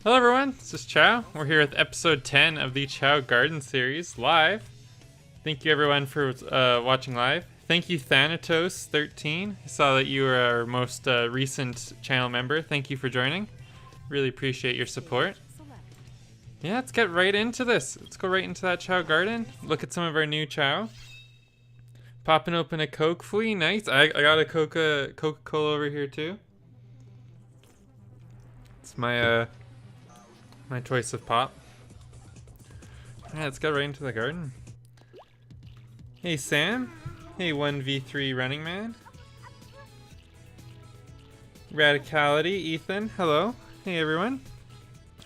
Hello everyone, this is Chao. We're here with episode 10 of the Chao Garden series, live. Thank you everyone for watching live. Thank you Thanatos13. I saw that you were our most recent channel member. Thank you for joining. Really appreciate your support. Yeah, let's get right into this. Let's go right into that Chao Garden. Look at some of our new Chao. Popping open a Coke flea, nice. I got a Coca-Cola over here too. It's my my choice of pop. Yeah, let's go right into the garden. Hey Sam. Hey 1v3 running man. Radicality, Ethan, hello. Hey everyone.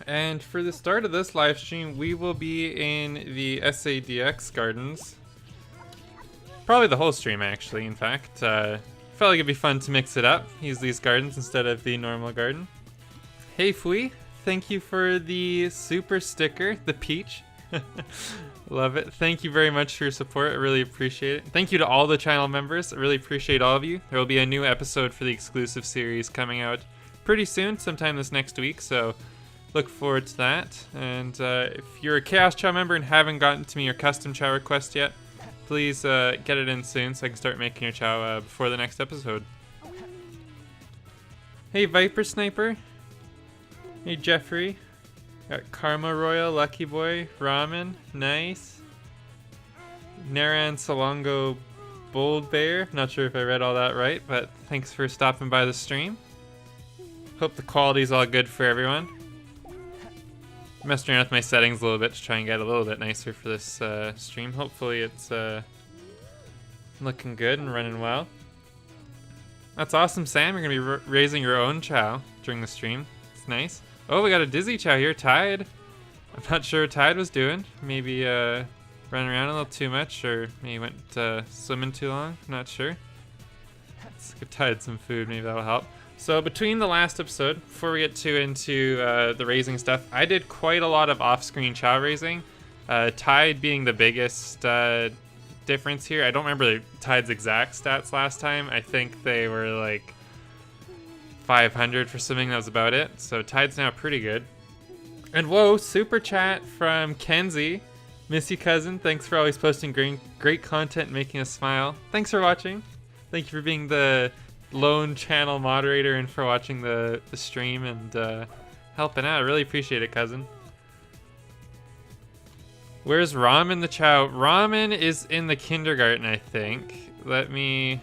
And for the start of this live stream, we will be in the SADX gardens. Probably the whole stream actually, in fact. Felt like it'd be fun to mix it up. Use these gardens instead of the normal garden. Hey Fui. Thank you for the super sticker, the peach. Love it. Thank you very much for your support. I really appreciate it. Thank you to all the channel members. I really appreciate all of you. There will be a new episode for the exclusive series coming out pretty soon, sometime this next week, so look forward to that. And if you're a Chaos Chao member and haven't gotten to me your custom Chao request yet, please get it in soon so I can start making your Chao before the next episode. Hey Viper Sniper. Hey Jeffrey. Got Karma Royal, Lucky Boy, Ramen, nice. Naran Salongo Bold Bear. Not sure if I read all that right, but thanks for stopping by the stream. Hope the quality's all good for everyone. Messed around with my settings a little bit to try and get a little bit nicer for this stream. Hopefully it's looking good and running well. That's awesome, Sam. You're gonna be raising your own Chao during the stream. It's nice. Oh, we got a Dizzy Chao here, Tide. I'm not sure what Tide was doing. Maybe running around a little too much, or maybe went swimming too long. I'm not sure. Let's give Tide some food, maybe that'll help. So between the last episode, before we get too into the raising stuff, I did quite a lot of off-screen Chao raising. Tide being the biggest difference here. I don't remember Tide's exact stats last time. I think they were like 500 for swimming, that was about it. So Tide's now pretty good. And whoa, super chat from Kenzie. Miss you, cousin. Thanks for always posting great content and making us smile. Thanks for watching. Thank you for being the lone channel moderator and for watching the stream and helping out. I really appreciate it, cousin. Where's Ramen the Chao? Ramen is in the kindergarten, I think. Let me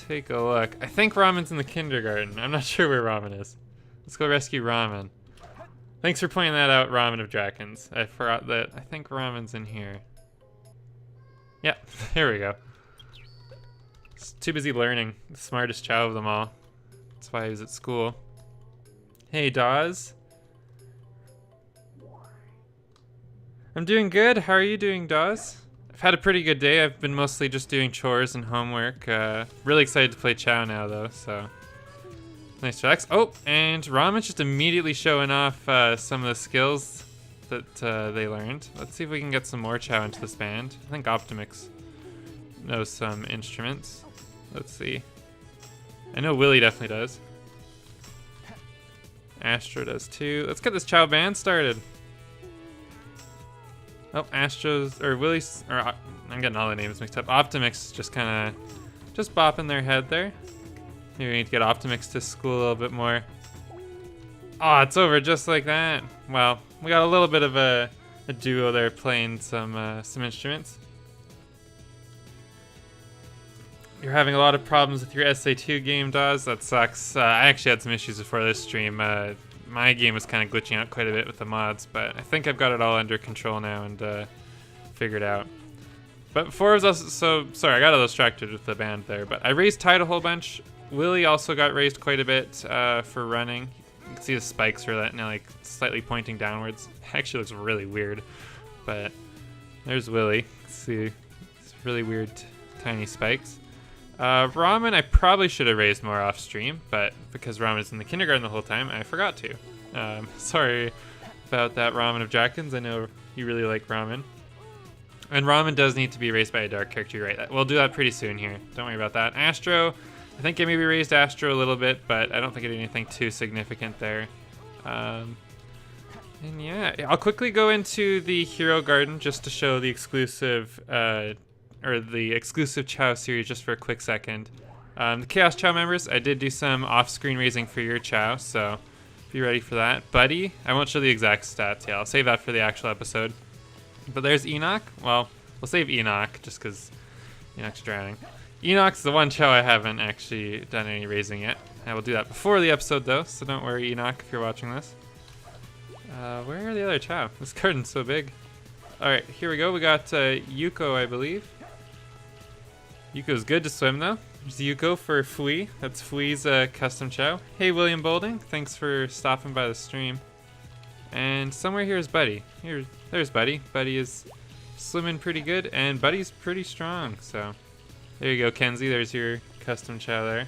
take a look. I think Ramen's in the kindergarten. I'm not sure where Ramen is. Let's go rescue Ramen. Thanks for pointing that out, Ramen of Drakons. I forgot that. I think Ramen's in here. Yeah, there we go. He's too busy learning. The smartest Chao of them all. That's why he was at school. Hey, Dawes. I'm doing good. How are you doing, Dawes? I've had a pretty good day. I've been mostly just doing chores and homework. Really excited to play Chao now, though, so nice relax. Oh, and Ramen's just immediately showing off some of the skills that they learned. Let's see if we can get some more Chao into this band. I think Optimix knows some instruments. Let's see. I know Willy definitely does. Astro does too. Let's get this Chao band started. Oh, Astro's, or Willy's, or I'm getting all the names mixed up. Optimix just kind of, just bopping their head there. Maybe we need to get Optimix to school a little bit more. Oh, it's over just like that. Well, we got a little bit of a duo there playing some instruments. You're having a lot of problems with your SA2 game, Dawes. That sucks. I actually had some issues before this stream. My game was kind of glitching out quite a bit with the mods, but I think I've got it all under control now and figured out. But before I was also, so sorry, I got a little distracted with the band there, but I raised Tide a whole bunch. Willy also got raised quite a bit for running. You can see the spikes are now like slightly pointing downwards. It actually looks really weird, but there's Willy. See, it's really weird tiny spikes. Ramen, I probably should have raised more off stream, but because Ramen's in the kindergarten the whole time, I forgot to. Sorry about that, Ramen of Drakons. I know you really like Ramen. And Ramen does need to be raised by a dark character, you're right. We'll do that pretty soon here. Don't worry about that. Astro, I think I maybe raised Astro a little bit, but I don't think I did anything too significant there. And yeah, I'll quickly go into the Hero Garden just to show the exclusive, or the exclusive Chao series just for a quick second. The Chaos Chao members, I did do some off-screen raising for your Chao, so be ready for that. Buddy, I won't show the exact stats, yeah, I'll save that for the actual episode. But there's Enoch. Well, we'll save Enoch just because Enoch's drowning. Enoch's the one Chao I haven't actually done any raising yet. I will do that before the episode though, so don't worry Enoch if you're watching this. Where are the other Chao? This garden's so big. Alright, here we go. We got Yuko, I believe. Yuko's good to swim though. There's Yuko for Fui. That's Fui's custom Chao. Hey William Bolding, thanks for stopping by the stream. And somewhere here is Buddy. There's Buddy. Buddy is swimming pretty good, and Buddy's pretty strong. So there you go, Kenzie. There's your custom Chao there.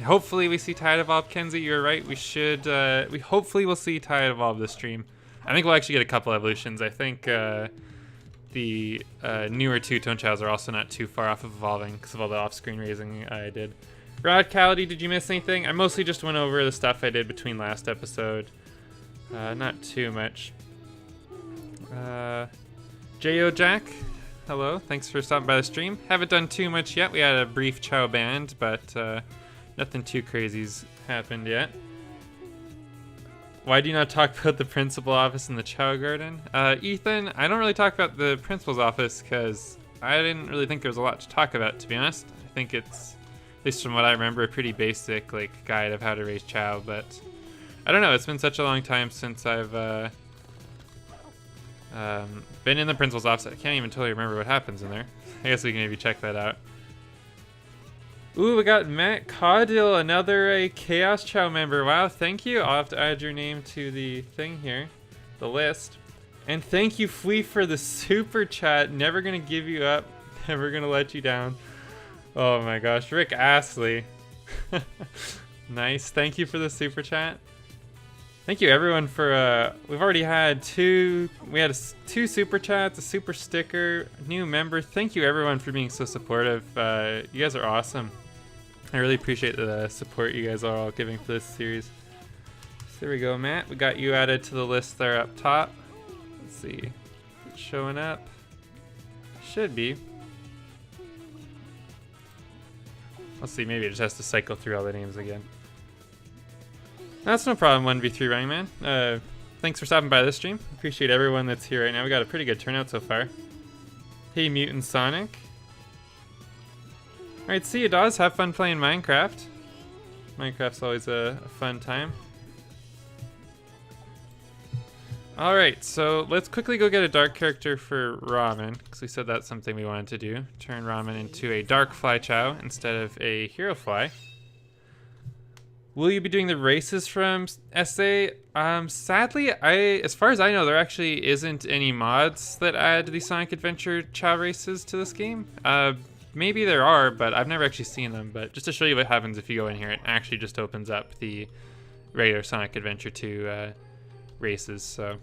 Hopefully we see Tide Evolve, Kenzie. You're right. We should. We hopefully will see Tide Evolve this stream. I think we'll actually get a couple evolutions. I think the newer two-tone Chaos are also not too far off of evolving because of all the off-screen raising I did. Rodcality, did you miss anything? I mostly just went over the stuff I did between last episode. Not too much. J.O. Jack, hello. Thanks for stopping by the stream. Haven't done too much yet. We had a brief Chao band, but nothing too crazy's happened yet. Why do you not talk about the principal office in the Chao Garden? Ethan, I don't really talk about the principal's office because I didn't really think there was a lot to talk about, to be honest. I think it's, at least from what I remember, a pretty basic like guide of how to raise Chao, but I don't know. It's been such a long time since I've been in the principal's office. I can't even totally remember what happens in there. I guess we can maybe check that out. Ooh, we got Matt Caudill, another Chaos Chao member. Wow, thank you. I'll have to add your name to the thing here, the list. And thank you, Fui, for the super chat. Never gonna give you up. Never gonna let you down. Oh my gosh, Rick Astley. Nice. Thank you for the super chat. Thank you everyone for we've already had two super chats, a super sticker, new member. Thank you everyone for being so supportive. You guys are awesome. I really appreciate the support you guys are all giving for this series. So there we go, Matt. We got you added to the list there up top. Let's see. Is it showing up? Should be. Let's see, maybe it just has to cycle through all the names again. That's no problem, 1v3 Running Man. Thanks for stopping by this stream. Appreciate everyone that's here right now. We got a pretty good turnout so far. Hey, Mutant Sonic. Alright, see you, Dawes. Have fun playing Minecraft. Minecraft's always a fun time. Alright, so let's quickly go get a dark character for Ramen, because we said that's something we wanted to do. Turn Ramen into a dark fly Chao instead of a hero fly. Will you be doing the races from SA? Sadly, as far as I know, there actually isn't any mods that add the Sonic Adventure Chao races to this game. Maybe there are, but I've never actually seen them. But just to show you what happens if you go in here, it actually just opens up the regular Sonic Adventure 2 races. So,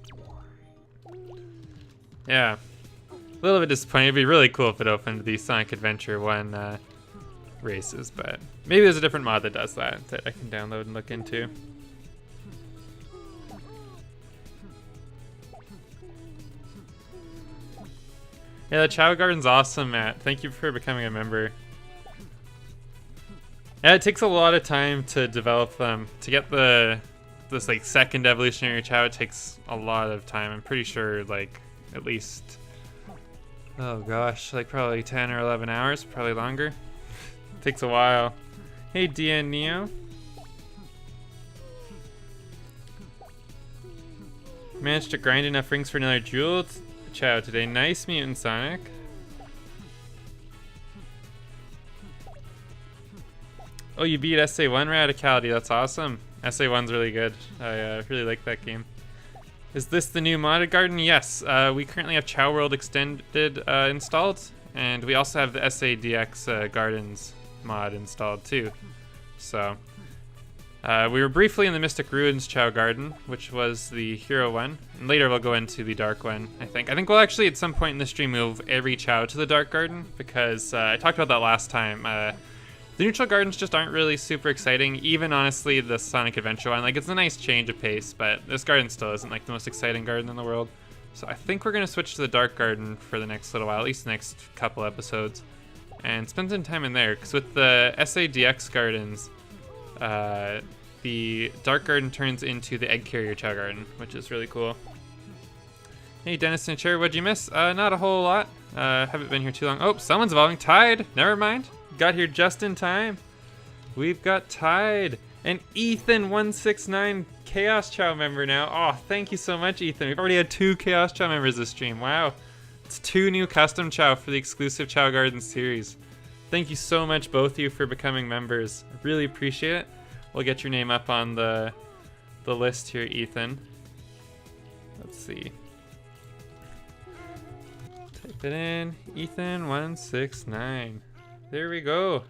yeah, a little bit disappointing. It'd be really cool if it opened the Sonic Adventure 1 races, but maybe there's a different mod that does that I can download and look into. Yeah, the Chao Garden's awesome, Matt. Thank you for becoming a member. Yeah, it takes a lot of time to develop them. To get this like second evolutionary Chao, it takes a lot of time. I'm pretty sure like at least, oh gosh, like probably 10 or 11 hours, probably longer. Takes a while. Hey, DN Neo. Managed to grind enough rings for another jewel Chao today. Nice, Mutant Sonic. Oh, you beat SA1 Radicality. That's awesome. SA1's really good. I really like that game. Is this the new modded garden? Yes. We currently have Chao World Extended installed, and we also have the SADX Gardens mod installed too. So we were briefly in the Mystic Ruins Chao Garden, which was the hero one, and later we'll go into the dark one. I think we'll actually at some point in the stream move every Chao to the dark garden, because I talked about that last time. The neutral gardens just aren't really super exciting. Even honestly, the Sonic Adventure one, like it's a nice change of pace, but this garden still isn't like the most exciting garden in the world. So I think we're gonna switch to the dark garden for the next little while, at least the next couple episodes, and spend some time in there. Because with the SADX gardens, the dark garden turns into the egg carrier Chao Garden, which is really cool. Hey, Dennis and Cherry, what'd you miss? Not a whole lot. Haven't been here too long. Oh, someone's evolving. Tide. Never mind. Got here just in time. We've got Tide and Ethan169 Chaos Chao member now. Oh, thank you so much, Ethan. We've already had 2 Chaos Chao members this stream. Wow. It's 2 new custom Chao for the exclusive Chao Garden series. Thank you so much, both of you, for becoming members. I really appreciate it. We'll get your name up on the list here, Ethan. Let's see. Type it in. Ethan169. There we go.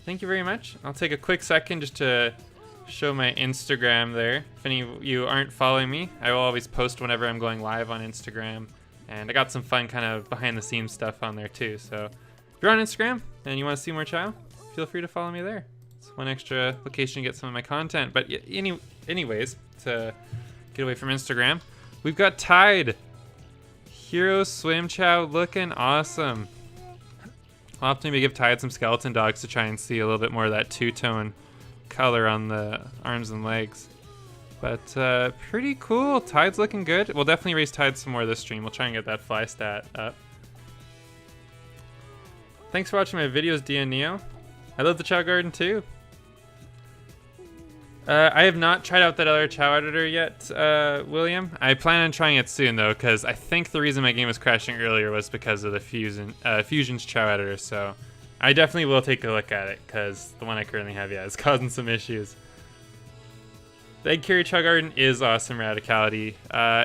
Thank you very much. I'll take a quick second just to show my Instagram there. If any of you aren't following me, I will always post whenever I'm going live on Instagram. And I got some fun kind of behind the scenes stuff on there too. So if you're on Instagram and you want to see more Chao, feel free to follow me there. It's one extra location to get some of my content. But anyways, to get away from Instagram, we've got Tide. Hero Swim Chao looking awesome. I'll have to maybe give Tide some skeleton dogs to try and see a little bit more of that two-tone color on the arms and legs. But pretty cool. Tide's looking good. We'll definitely raise Tide some more this stream. We'll try and get that fly stat up. Thanks for watching my videos, DN Neo. I love the Chao Garden too. I have not tried out that other Chao editor yet, William. I plan on trying it soon though, because I think the reason my game was crashing earlier was because of the Fusion's Chao editor. So I definitely will take a look at it, because the one I currently have, yeah, is causing some issues. The Egg Carrier Chao Garden is awesome radicality.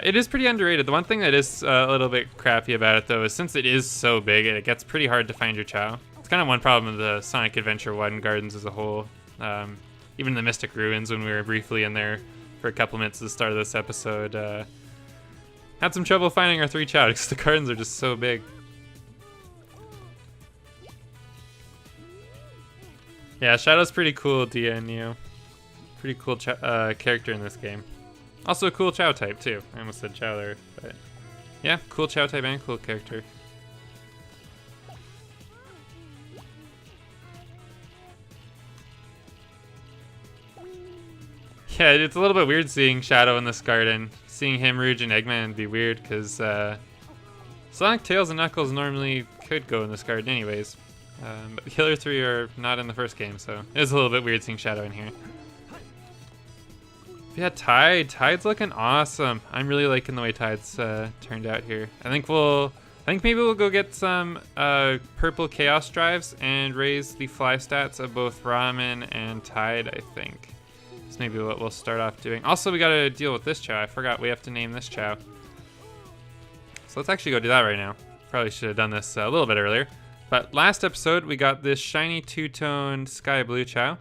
It is pretty underrated. The one thing that is a little bit crappy about it though is since it is so big, it gets pretty hard to find your Chao. It's kind of one problem with the Sonic Adventure 1 gardens as a whole. Even the Mystic Ruins, when we were briefly in there for a couple minutes at the start of this episode, had some trouble finding our 3 Chao because the gardens are just so big. Yeah, Shadow's pretty cool, DNU. Pretty cool character in this game. Also a cool Chao type too. I almost said Chao there, but yeah, cool Chao type and cool character. Yeah, it's a little bit weird seeing Shadow in this garden. Seeing him, Rouge, and Eggman would be weird, because Sonic, Tails, and Knuckles normally could go in this garden anyways. But the other 3 are not in the first game, so it is a little bit weird seeing Shadow in here. Yeah, Tide's looking awesome. I'm really liking the way Tide's turned out here. I think maybe we'll go get some purple Chaos Drives and raise the fly stats of both Ramen and Tide, I think. That's maybe what we'll start off doing. Also, we gotta deal with this Chao. I forgot we have to name this Chao. So let's actually go do that right now. Probably should have done this a little bit earlier. But last episode, we got this shiny two-toned sky blue Chao.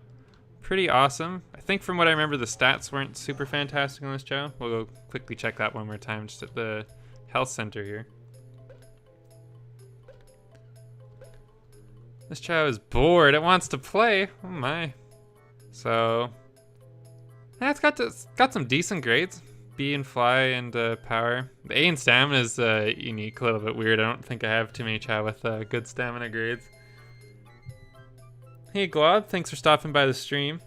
Pretty awesome. I think from what I remember, the stats weren't super fantastic on this Chao. We'll go quickly check that one more time just at the health center here. This Chao is bored. It wants to play. Oh my. So yeah, it's got some decent grades. B in fly and power. The A in stamina is unique, a little bit weird. I don't think I have too many Chao with good stamina grades. Hey Glob, thanks for stopping by the stream.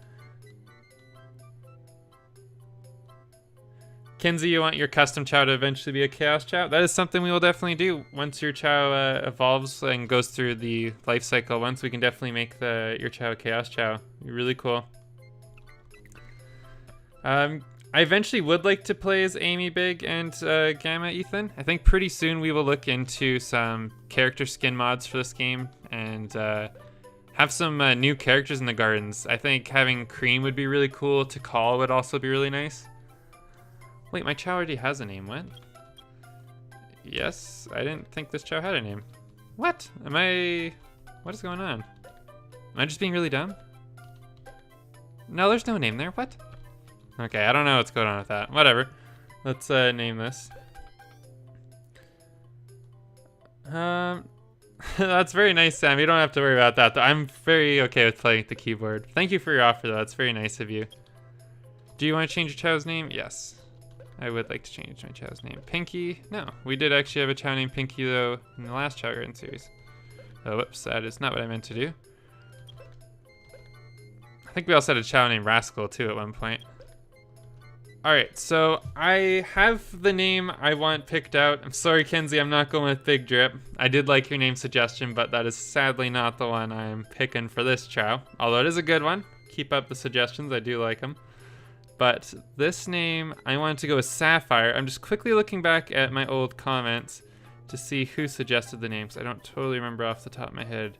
Kenzie, you want your custom Chao to eventually be a Chaos Chao? That is something we will definitely do. Once your Chao evolves and goes through the life cycle, once we can definitely make your Chao a Chaos Chao. It'd be really cool. I eventually would like to play as Amy Big and Gamma Ethan. I think pretty soon we will look into some character skin mods for this game and have some new characters in the gardens. I think having Cream would be really cool. Tikal would also be really nice. Wait, my Chao already has a name. What? Yes, I didn't think this Chao had a name. What? What is going on? Am I just being really dumb? No, there's no name there. What? Okay, I don't know what's going on with that. Whatever. Let's name this. That's very nice, Sam. You don't have to worry about that, though. I'm very okay with playing with the keyboard. Thank you for your offer, though. That's very nice of you. Do you want to change your Chow's name? Yes. I would like to change my Chow's name. Pinky? No. We did actually have a Chow named Pinky, though, in the last Chao Garden series. Oh, whoops. That is not what I meant to do. I think we also had a Chao named Rascal, too, at one point. Alright, so I have the name I want picked out. I'm sorry, Kenzie, I'm not going with Big Drip. I did like your name suggestion, but that is sadly not the one I'm picking for this Chao. Although it is a good one. Keep up the suggestions, I do like them. But this name, I wanted to go with Sapphire. I'm just quickly looking back at my old comments to see who suggested the names. I don't totally remember off the top of my head.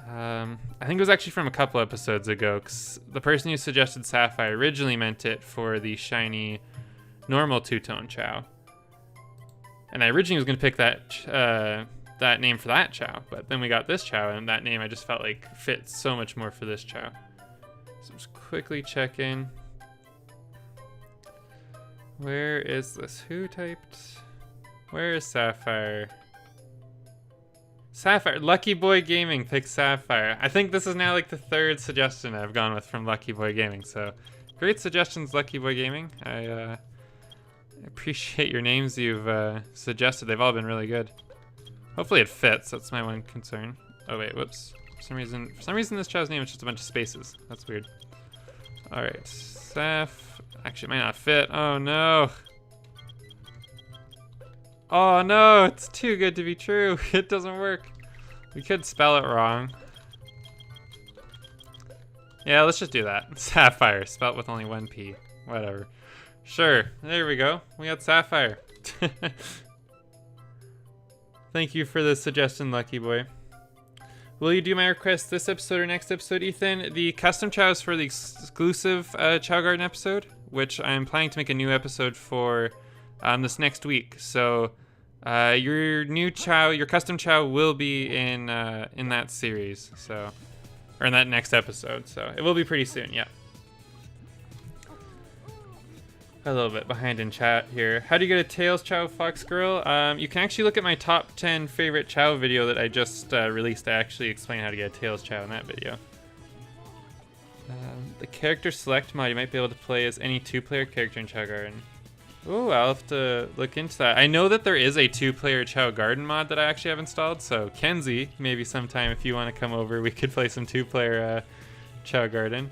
I think it was actually from a couple episodes ago, because the person who suggested Sapphire originally meant it for the shiny normal two-tone Chao. And I originally was going to pick that name for that Chao, but then we got this Chao, and that name I just felt like fit so much more for this Chao. So I'm just quickly checking. Where is this? Who typed? Where is Sapphire? Sapphire. Lucky Boy Gaming picked Sapphire. I think this is now like the third suggestion I've gone with from Lucky Boy Gaming. So great suggestions, Lucky Boy Gaming. I appreciate your names you've suggested. They've all been really good. Hopefully it fits. That's my one concern. Oh wait, whoops. For some reason this Chow's name is just a bunch of spaces. That's weird. All right, Saph. Actually, it might not fit. Oh no. Oh no, it's too good to be true. It doesn't work. We could spell it wrong. Yeah, let's just do that. Sapphire, spelled with only one P. Whatever. Sure, there we go. We got Sapphire. Thank you for the suggestion, Lucky Boy. Will you do my request this episode or next episode, Ethan? The custom Chao is for the exclusive Chao Garden episode, which I'm planning to make a new episode for this next week. So your new Chao, your custom Chao will be in that series, so, or in that next episode. So it will be pretty soon. Yeah. A little bit behind in chat here. How do you get a Tails Chao, Fox Girl? You can actually look at my top 10 favorite Chao video that I just released. I actually explain how to get a Tails Chao in that video. The character select mod, you might be able to play as any two-player character in Chao Garden. Oh, I'll have to look into that. I know that there is a two-player Chao Garden mod that I actually have installed, so Kenzie, maybe sometime if you want to come over, we could play some two-player Chao Garden.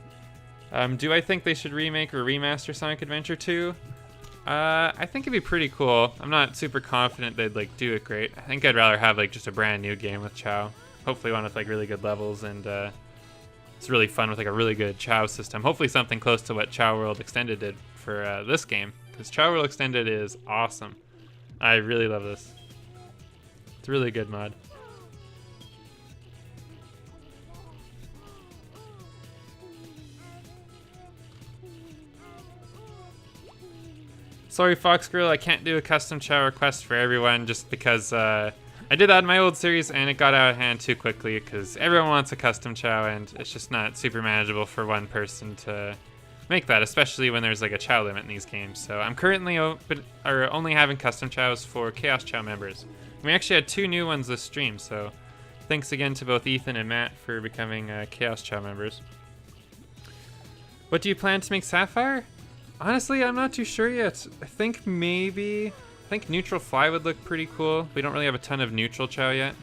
Do I think they should remake or remaster Sonic Adventure 2? I think it'd be pretty cool. I'm not super confident they'd like do it great. I think I'd rather have like just a brand new game with Chao. Hopefully one with like really good levels, and it's really fun with like a really good Chao system. Hopefully something close to what Chao World Extended did for this game, because Chao World Extended is awesome. I really love this. It's a really good mod. Sorry, Fox Girl, I can't do a custom Chao request for everyone just because I did that in my old series and it got out of hand too quickly because everyone wants a custom Chao and it's just not super manageable for one person to make that, especially when there's like a Chao limit in these games. So I'm currently only having custom Chaos for Chaos Chao members. We actually had 2 new ones this stream, so thanks again to both Ethan and Matt for becoming Chaos Chao members. What do you plan to make Sapphire? Honestly, I'm not too sure yet. I think Neutral Fly would look pretty cool. We don't really have a ton of Neutral Chao yet.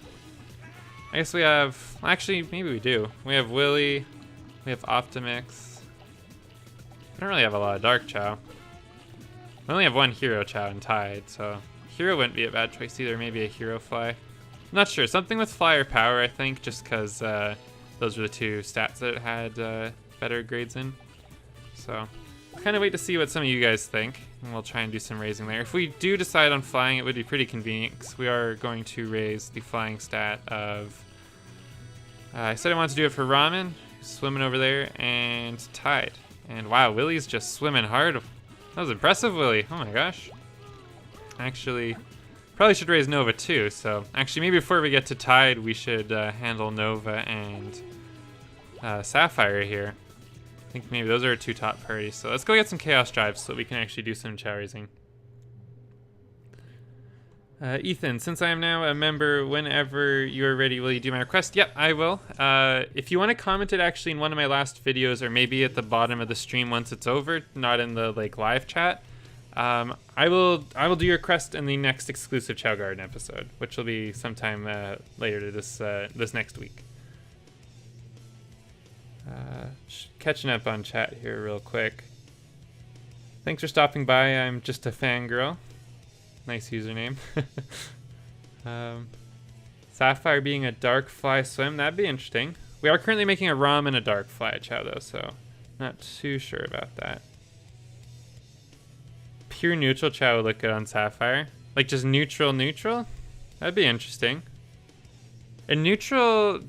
I guess we have, actually, maybe we do. We have Willy, we have Optimix. We don't really have a lot of Dark Chao. We only have 1 Hero Chao in Tide, so Hero wouldn't be a bad choice either. Maybe a Hero Fly. I'm not sure. Something with Fly or Power, I think, just because those were the 2 stats that it had better grades in. So kind of wait to see what some of you guys think, and we'll try and do some raising there. If we do decide on flying, it would be pretty convenient because we are going to raise the flying stat of I said I wanted to do it for Ramen, swimming over there, and Tide. And wow, Willy's just swimming hard. That was impressive, Willy. Oh my gosh. Actually, probably should raise Nova too, so actually maybe before we get to Tide we should handle Nova and Sapphire here. I think maybe those are our 2 top priorities. So let's go get some Chaos Drives so that we can actually do some Chao raising. Ethan, since I am now a member, whenever you're ready, will you do my request? Yep, I will. If you want to comment it actually in one of my last videos, or maybe at the bottom of the stream once it's over, not in the like live chat, I will do your request in the next exclusive Chao Garden episode, which will be sometime later to this next week. Catching up on chat here real quick. Thanks for stopping by. I'm just a fangirl. Nice username. Sapphire being a dark fly swim, that'd be interesting. We are currently making a ROM and a dark fly Chao though, so not too sure about that. Pure neutral Chao would look good on Sapphire. Like just neutral? That'd be interesting. And neutral,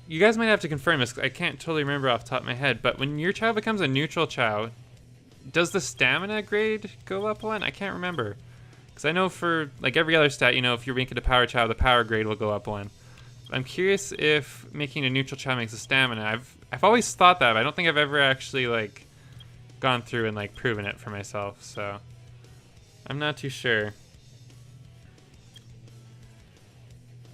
you guys might have to confirm this, I can't totally remember off the top of my head, but when your Chao becomes a neutral Chao, does the stamina grade go up one? I can't remember. Because I know for like every other stat, you know, if you're making a power Chao, the power grade will go up one. I'm curious if making a neutral Chao makes a stamina. I've always thought that, but I don't think I've ever actually like gone through and like proven it for myself. So I'm not too sure.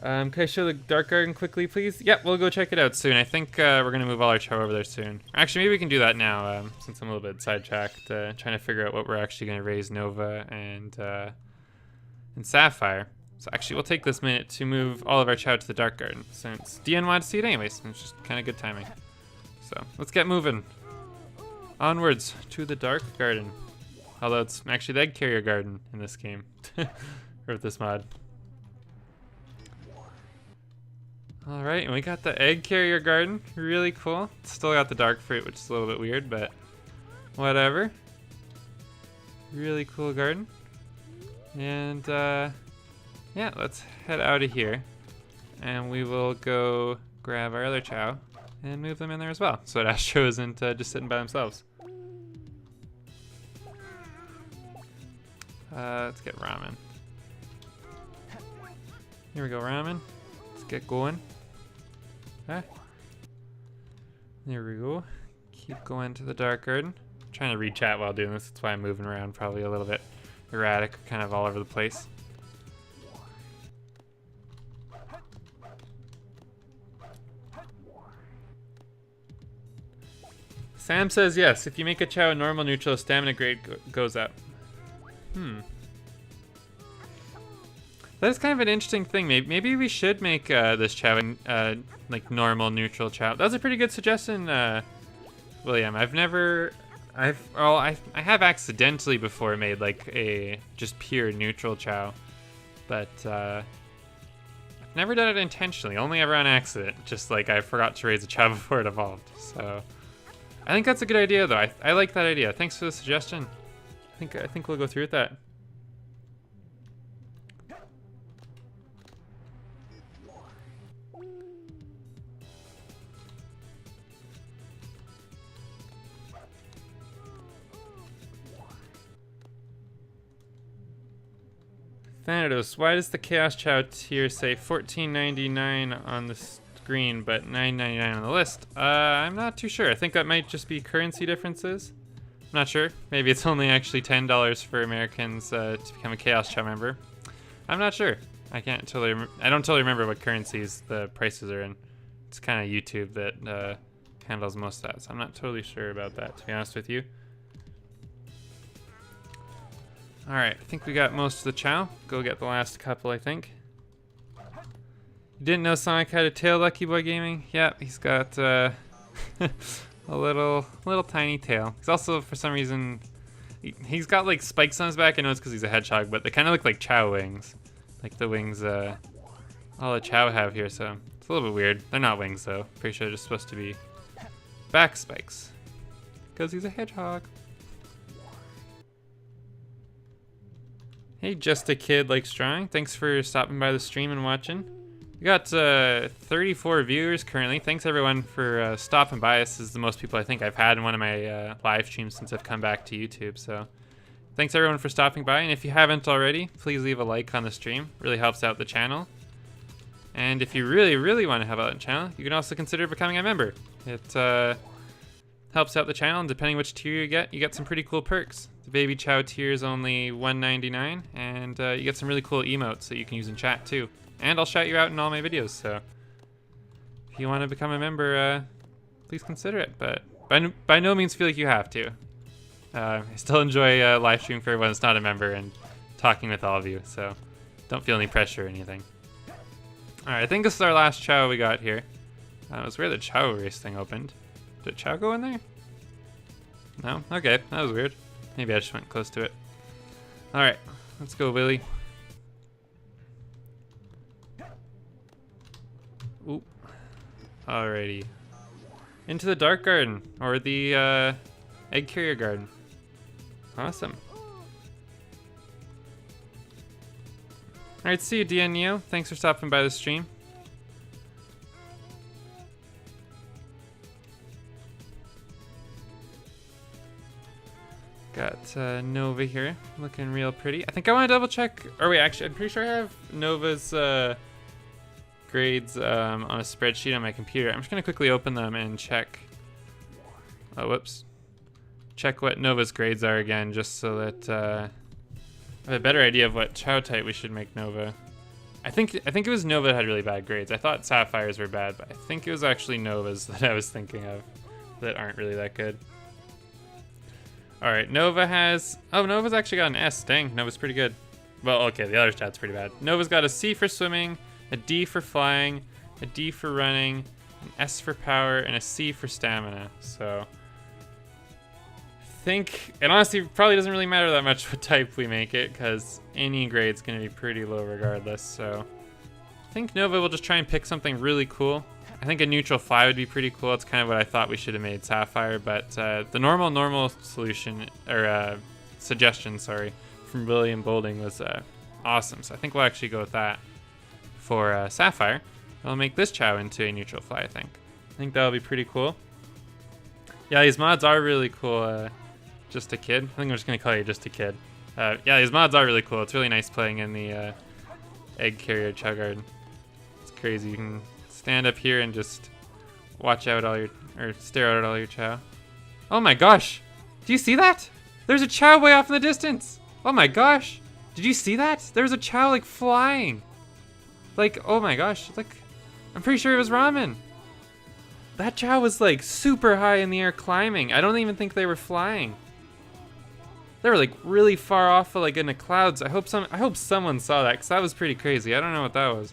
Can I show the Dark Garden quickly, please? Yep, we'll go check it out soon. I think we're gonna move all our Chao over there soon. Actually, maybe we can do that now, since I'm a little bit sidetracked, trying to figure out what we're actually gonna raise Nova and Sapphire. So actually, we'll take this minute to move all of our Chao to the Dark Garden, since DN wanted to see it anyways. It's just kind of good timing. So let's get moving. Onwards to the Dark Garden. Although it's actually the Egg Carrier Garden in this game, or with this mod. All right, and we got the Egg Carrier Garden. Really cool. Still got the Dark Fruit, which is a little bit weird, but whatever. Really cool garden. And yeah, let's head out of here. And we will go grab our other Chao and move them in there as well, so that Astro isn't just sitting by themselves. Let's get Ramen. Here we go, Ramen. Let's get going. Okay. There we go. Keep going to the Dark Garden. I'm trying to read chat while doing this. That's why I'm moving around, probably a little bit erratic, kind of all over the place. Sam says yes. If you make a Chao normal neutral, stamina grade goes up. That's kind of an interesting thing. Maybe we should make this Chao like normal neutral Chao. That was a pretty good suggestion, William. I have accidentally before made like a just pure neutral Chao, but I've never done it intentionally. Only ever on accident. Just like I forgot to raise a Chao before it evolved. So I think that's a good idea, though. I like that idea. Thanks for the suggestion. I think we'll go through with that. Thanatos, why does the Chaos Chao tier say $14.99 on the screen but $9.99 on the list? I'm not too sure. I think that might just be currency differences. I'm not sure. Maybe it's only actually $10 for Americans to become a Chaos Chao member. I'm not sure. I don't totally remember what currencies the prices are in. It's kind of YouTube that handles most of that, so I'm not totally sure about that, to be honest with you. Alright, I think we got most of the Chao. Go get the last couple, I think. You didn't know Sonic had a tail, Lucky Boy Gaming? Yeah, he's got a little tiny tail. He's also, for some reason, he's got like spikes on his back. I know it's because he's a hedgehog, but they kind of look like Chao wings. Like the wings all the Chao have here, so it's a little bit weird. They're not wings, though. Pretty sure they're just supposed to be back spikes. Because he's a hedgehog. Hey, just a kid like Strong. Thanks for stopping by the stream and watching. We got 34 viewers currently. Thanks everyone for stopping by. This is the most people I think I've had in one of my live streams since I've come back to YouTube. So thanks everyone for stopping by. And if you haven't already, please leave a like on the stream. It really helps out the channel. And if you really, really want to help out the channel, you can also consider becoming a member. It helps out the channel, and depending which tier you get some pretty cool perks. The baby Chao tier is only $1.99, and you get some really cool emotes that you can use in chat too. And I'll shout you out in all my videos, so if you want to become a member, please consider it. But by no means feel like you have to. I still enjoy live streaming for everyone that's not a member and talking with all of you, so don't feel any pressure or anything. Alright, I think this is our last Chao we got here. It was where the Chao race thing opened. Did Chao go in there? No? Okay, that was weird. Maybe I just went close to it. Alright, let's go, Willy. Ooh. Alrighty. Into the Dark Garden, or the Egg Carrier Garden. Awesome. Alright, see you, DN Neo. Thanks for stopping by the stream. Got Nova here, looking real pretty. I think I want to double check, or wait, actually, I'm pretty sure I have Nova's grades on a spreadsheet on my computer. I'm just gonna quickly open them and check. Oh, whoops. Check what Nova's grades are again, just so that I have a better idea of what Chao type we should make Nova. I think it was Nova that had really bad grades. I thought Sapphires were bad, but I think it was actually Novas that I was thinking of that aren't really that good. All right, Nova has, oh, Nova's actually got an S. Dang, Nova's pretty good. Well, okay, the other stat's pretty bad. Nova's got a C for swimming, a D for flying, a D for running, an S for power, and a C for stamina. So I think, it honestly probably doesn't really matter that much what type we make it, because any grade's gonna be pretty low regardless. So I think Nova will just try and pick something really cool. I think a neutral fly would be pretty cool. It's kind of what I thought we should have made Sapphire, but the normal solution, or suggestion, sorry, from William Bolding was awesome. So I think we'll actually go with that for Sapphire. I'll make this Chao into a neutral fly, I think that'll be pretty cool. Yeah, these mods are really cool. Just a Kid. I think I'm just gonna call you Just a Kid. Yeah, these mods are really cool. It's really nice playing in the Egg Carrier Chao Garden. It's crazy. You can stand up here and just watch out all your, or stare out at all your Chao. Oh my gosh! Do you see that? There's a Chao way off in the distance! Oh my gosh! Did you see that? There was a Chao like flying! Like, oh my gosh, like, I'm pretty sure it was Ramen. That Chao was like super high in the air climbing. I don't even think they were flying. They were like really far off, like in the clouds. I hope someone saw that, because that was pretty crazy. I don't know what that was.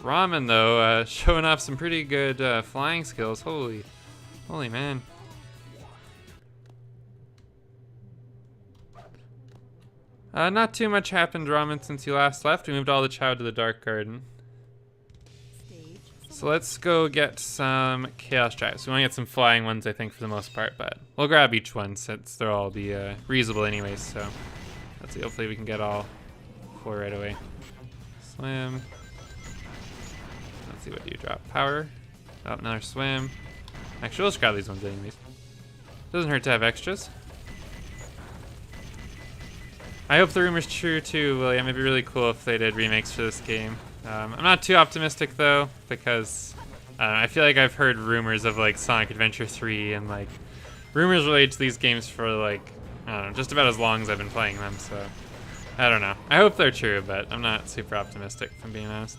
Ramen though, showing off some pretty good flying skills. Holy man. Not too much happened, Ramen, since you last left. We moved all the Chao to the Dark Garden. So let's go get some Chaos Drives. We want to get some flying ones, I think, for the most part, but we'll grab each one since they'll all be reusable anyways. So let's see, hopefully we can get all 4 right away. Swim. Let's see, what do you drop? Power. Oh, another swim. Actually, we'll just grab these ones anyways. Doesn't hurt to have extras. I hope the rumor's true too, William. It'd be really cool if they did remakes for this game. I'm not too optimistic though, because I feel like I've heard rumors of like Sonic Adventure 3 and like rumors related to these games for like, I don't know, just about as long as I've been playing them, so I don't know. I hope they're true, but I'm not super optimistic, if I'm being honest.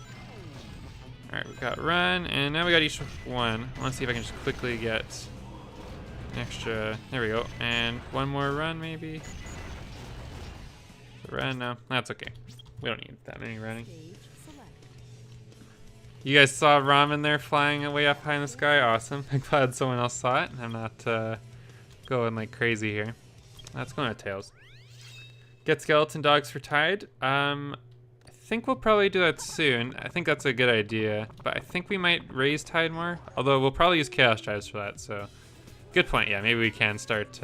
Alright, we've got run, and now we got each one. I want to see if I can just quickly get an extra, there we go, and one more run maybe. Run, no, that's okay. We don't need that many running. You guys saw Ramen there flying way up high in the sky? Awesome. I'm glad someone else saw it. I'm not going like crazy here. Let's go to Tails. Get skeleton dogs for Tide. I think we'll probably do that soon. I think that's a good idea, but I think we might raise Tide more. Although we'll probably use Chaos Drives for that, so good point. Yeah, maybe we can start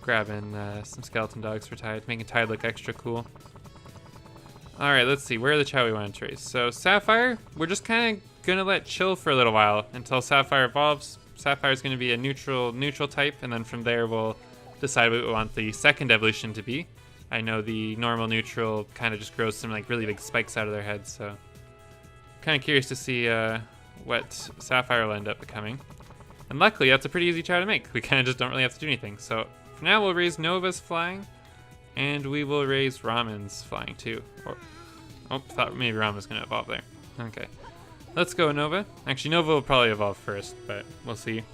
grabbing some skeleton dogs for Tide, making Tide look extra cool. Alright, let's see, where are the Chao we want to trace? So Sapphire, we're just kind of gonna let chill for a little while until Sapphire evolves. Sapphire's gonna be a neutral type, and then from there we'll decide what we want the second evolution to be. I know the normal neutral kind of just grows some like really big spikes out of their heads, so kind of curious to see what Sapphire will end up becoming. And luckily, that's a pretty easy Chao to make. We kind of just don't really have to do anything. So For now, we'll raise Nova's flying, and we will raise Ramen's flying too. Or, oh, thought maybe Ramen was gonna evolve there. Okay, let's go Nova. Actually, Nova will probably evolve first, but we'll see.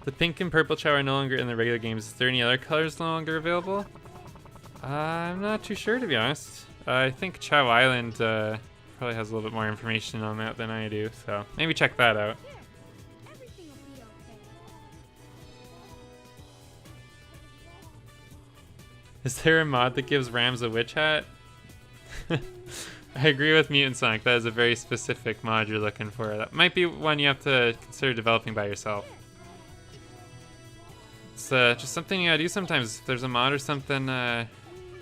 The pink and purple Chao are no longer in the regular games. Is there any other colors no longer available? I'm not too sure, to be honest. I think Chao Island probably has a little bit more information on that than I do, so maybe check that out. Is there a mod that gives Rams a witch hat? I agree with Mutant Sonic. That is a very specific mod you're looking for. That might be one you have to consider developing by yourself. It's just something you gotta do sometimes. If there's a mod or something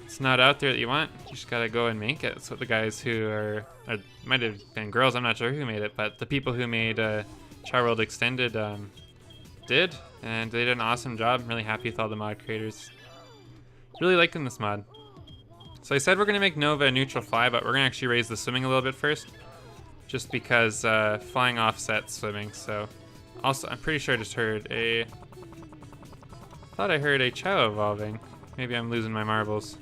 it's not out there that you want, you just gotta go and make it. That's what the guys who are might have been girls, I'm not sure who made it, but the people who made Chao World Extended did, and they did an awesome job. I'm really happy with all the mod creators. Really liking this mod. So I said we're gonna make Nova a neutral fly, but we're gonna actually raise the swimming a little bit first, just because flying offsets swimming. So also, I'm pretty sure I just heard a. Thought I heard a Chao evolving. Maybe I'm losing my marbles.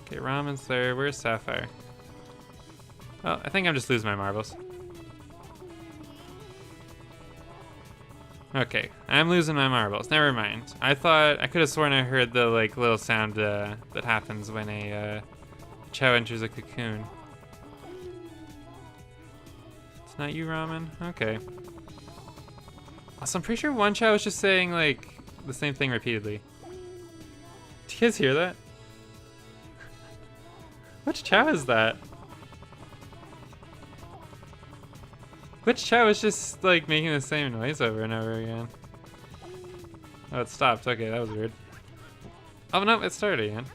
Okay, Ramen's there. Where's Sapphire? Oh, I think I'm just losing my marbles. Okay, I'm losing my marbles. Never mind. I thought I could have sworn I heard the like little sound that happens when a Chao enters a cocoon. It's not you, Ramen? Okay. Also, I'm pretty sure one Chao was just saying like the same thing repeatedly. Do you guys hear that? Which Chao is that? Which Chao is just like making the same noise over and over again? Oh, it stopped. Okay, that was weird. Oh no, it started again.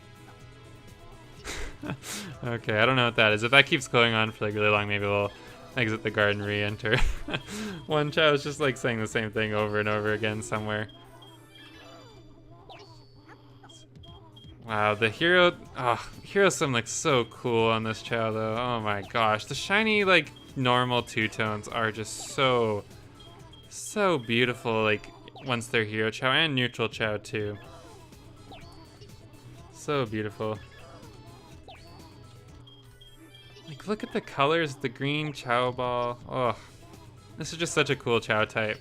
Okay, I don't know what that is. If that keeps going on for like really long, maybe we'll exit the garden, re-enter. One Chao is just like saying the same thing over and over again somewhere. Wow, the hero sim looks so cool on this Chao though. Oh my gosh, the shiny like normal two-tones are just so beautiful, like once they're hero Chao and neutral Chao too. So beautiful. Like look at the colors, the green Chao ball. Oh, this is just such a cool Chao type.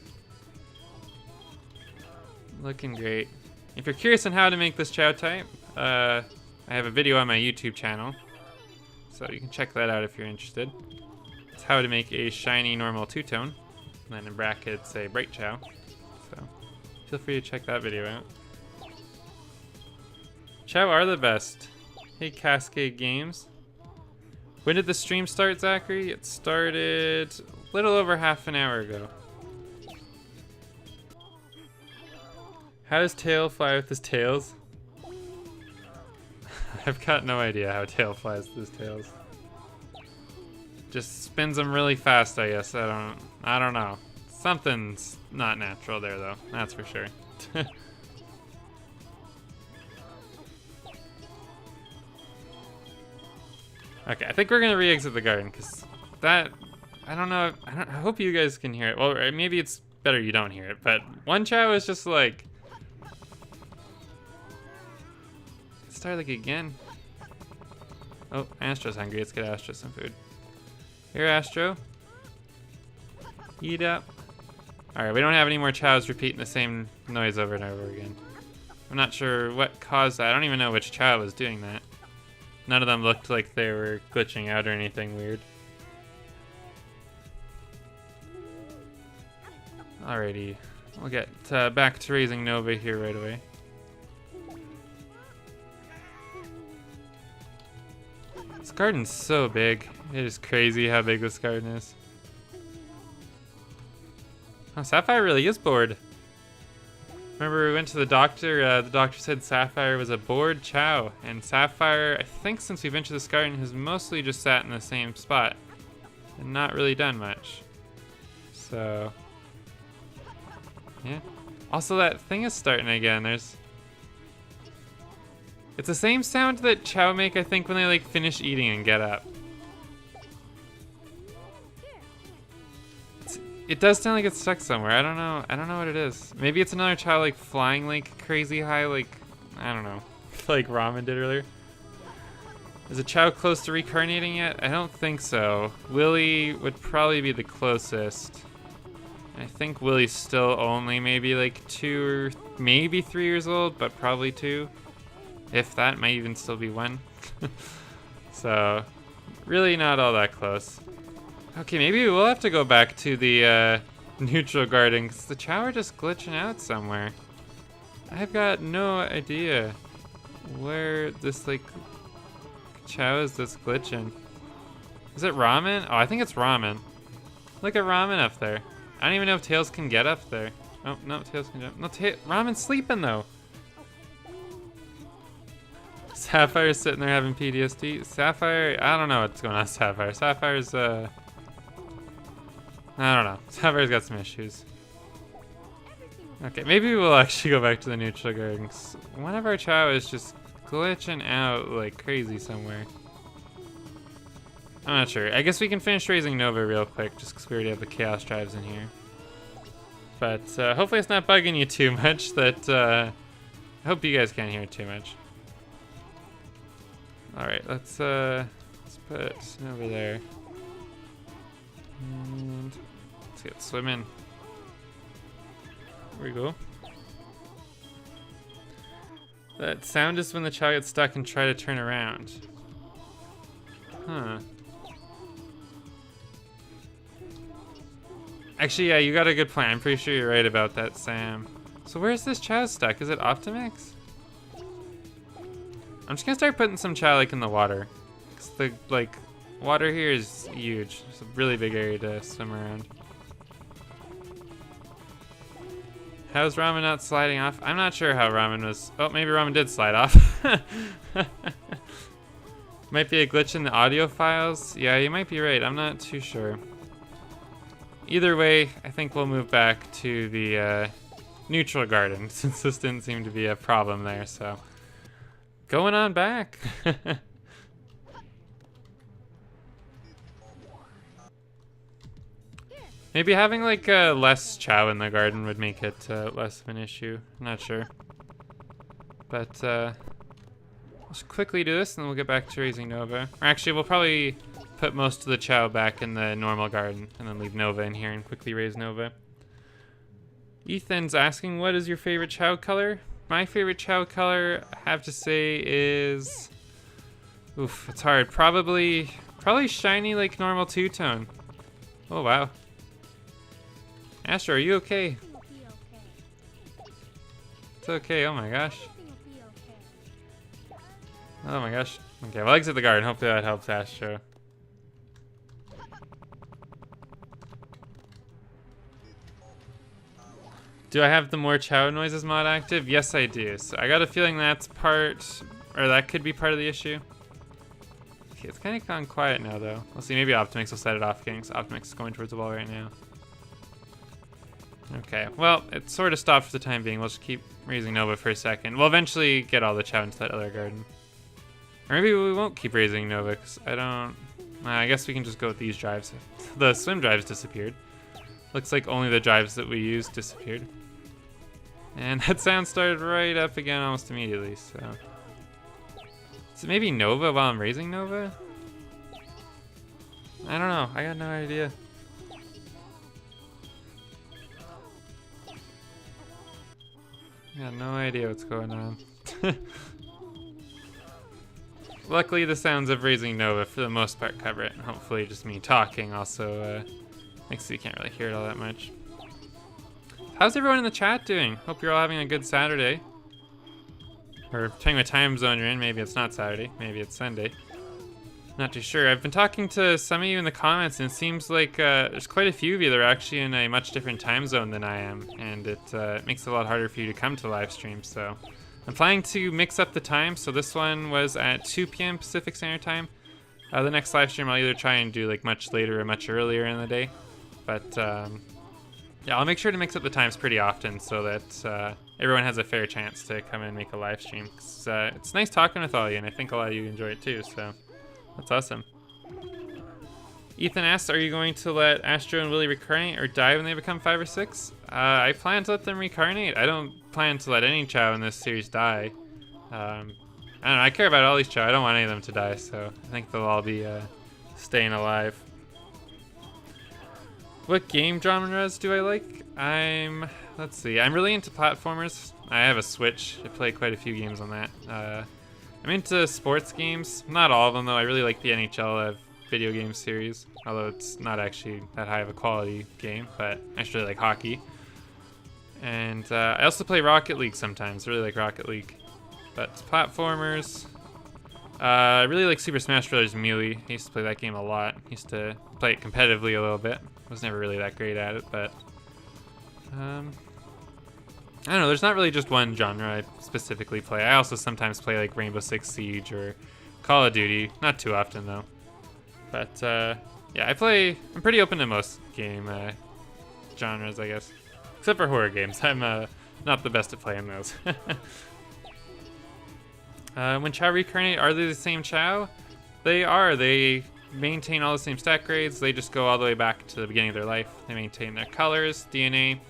Looking great. If you're curious on how to make this Chao type, I have a video on my YouTube channel, so you can check that out if you're interested. It's how to make a shiny normal two-tone, and then in brackets a bright Chao. So feel free to check that video out. Chao are the best. Hey Cascade Games. When did the stream start, Zachary? It started a little over half an hour ago. How does Tail fly with his tails? I've got no idea how Tail flies with his tails. Just spins them really fast, I guess. I don't know. Something's not natural there though, that's for sure. Okay, I think we're gonna re-exit the garden because that, I don't know, I hope you guys can hear it. Well, maybe it's better you don't hear it, but one Chao is just like, start like again. Oh, Astro's hungry. Let's get Astro some food. Here, Astro. Eat up. Alright, we don't have any more Chaos repeating the same noise over and over again. I'm not sure what caused that. I don't even know which Chao was doing that. None of them looked like they were glitching out or anything weird. Alrighty. We'll get back to raising Nova here right away. This garden's so big. It is crazy how big this garden is. Oh, Sapphire really is bored. Remember we went to the doctor said Sapphire was a bored Chao, and Sapphire, I think since we've entered this garden, has mostly just sat in the same spot and not really done much. So, yeah. Also, that thing is starting again. It's the same sound that Chao make, I think, when they like finish eating and get up. It does sound like it's stuck somewhere. I don't know. I don't know what it is. Maybe it's another Chao like flying like crazy high, like, I don't know. Like Ramen did earlier. Is a Chao close to reincarnating yet? I don't think so. Willy would probably be the closest. I think Willy's still only maybe like 2 or maybe 3 years old, but probably 2. If that, might even still be 1. So, really not all that close. Okay, maybe we'll have to go back to the neutral garden, because the Chao are just glitching out somewhere. I've got no idea where this, like, Chao is this glitching. Is it Ramen? Oh, I think it's Ramen. Look at Ramen up there. I don't even know if Tails can get up there. Oh, no, Tails can jump. No, Ramen's sleeping, though. Sapphire's sitting there having PTSD. Sapphire, I don't know what's going on with Sapphire. Sapphire's, I don't know. Sapphire's got some issues. Okay, maybe we'll actually go back to the neutral gardens. One of our Chao is just glitching out like crazy somewhere. I'm not sure. I guess we can finish raising Nova real quick, just because we already have the Chaos Drives in here. But hopefully it's not bugging you too much. That I hope you guys can't hear it too much. All right, let's put Nova there. And let's get swimming. There we go. That sound is when the Chao gets stuck and try to turn around. Huh. Actually, yeah, you got a good point. I'm pretty sure you're right about that, Sam. So where's this Chao stuck? Is it Optimix? I'm just gonna start putting some Chao like in the water. Cause the like water here is huge. It's a really big area to swim around. How's Ramen not sliding off? I'm not sure how Ramen was. Oh, maybe Ramen did slide off. Might be a glitch in the audio files. Yeah, you might be right. I'm not too sure. Either way, I think we'll move back to the neutral garden since this didn't seem to be a problem there. So, going on back. Maybe having like less Chao in the garden would make it less of an issue. I'm not sure. But let's quickly do this and then we'll get back to raising Nova. Or actually, we'll probably put most of the Chao back in the normal garden and then leave Nova in here and quickly raise Nova. Ethan's asking, what is your favorite Chao color? My favorite Chao color, I have to say, is... Oof, it's hard. Probably shiny like normal two-tone. Oh, wow. Astro, are you okay? It's okay, oh my gosh. Oh my gosh. Okay, well, exit the garden. Hopefully that helps Astro. Do I have the more Chao noises mod active? Yes, I do. So I got a feeling that's part, or that could be part of the issue. Okay, it's kind of gone quiet now, though. We'll see. Maybe Optimix will set it off again, because Optimix is going towards the wall right now. Okay, well, it sort of stopped for the time being. We'll just keep raising Nova for a second. We'll eventually get all the Chao into that other garden. Or maybe we won't keep raising Nova, because I don't... I guess we can just go with these drives. The swim drives disappeared. Looks like only the drives that we used disappeared. And that sound started right up again almost immediately, so... So maybe Nova while I'm raising Nova? I don't know. I got no idea. I got no idea what's going on. Luckily, the sounds of raising Nova for the most part cover it, and hopefully just me talking also makes so you can't really hear it all that much. How's everyone in the chat doing? Hope you're all having a good Saturday. Or depending what time zone you're in, maybe it's not Saturday, maybe it's Sunday. Not too sure. I've been talking to some of you in the comments, and it seems like there's quite a few of you that are actually in a much different time zone than I am, and it makes it a lot harder for you to come to live stream. So I'm planning to mix up the time. So this one was at 2 p.m. Pacific Standard Time. The next live stream I'll either try and do like much later or much earlier in the day. But yeah, I'll make sure to mix up the times pretty often so that everyone has a fair chance to come and make a live stream. It's nice talking with all of you, and I think a lot of you enjoy it too. So. That's awesome. Ethan asks, are you going to let Astro and Willy reincarnate or die when they become 5 or 6? I plan to let them reincarnate. I don't plan to let any Chao in this series die. I don't know, I care about all these Chao. I don't want any of them to die, so I think they'll all be staying alive. What game genres do I like? Let's see, I'm really into platformers. I have a Switch. I play quite a few games on that. I'm into sports games. Not all of them, though. I really like the NHL video game series, although it's not actually that high of a quality game, but I just really like hockey. And I also play Rocket League sometimes. I really like Rocket League. But platformers. I really like Super Smash Bros. Melee. I used to play that game a lot. I used to play it competitively a little bit. I was never really that great at it, but I don't know, there's not really just one genre I specifically play. I also sometimes play like Rainbow Six Siege or Call of Duty. Not too often though. But yeah, I'm pretty open to most game genres, I guess. Except for horror games. I'm not the best at playing those. When Chao reincarnate, are they the same Chao? They are. They maintain all the same stat grades. They just go all the way back to the beginning of their life. They maintain their colors, DNA.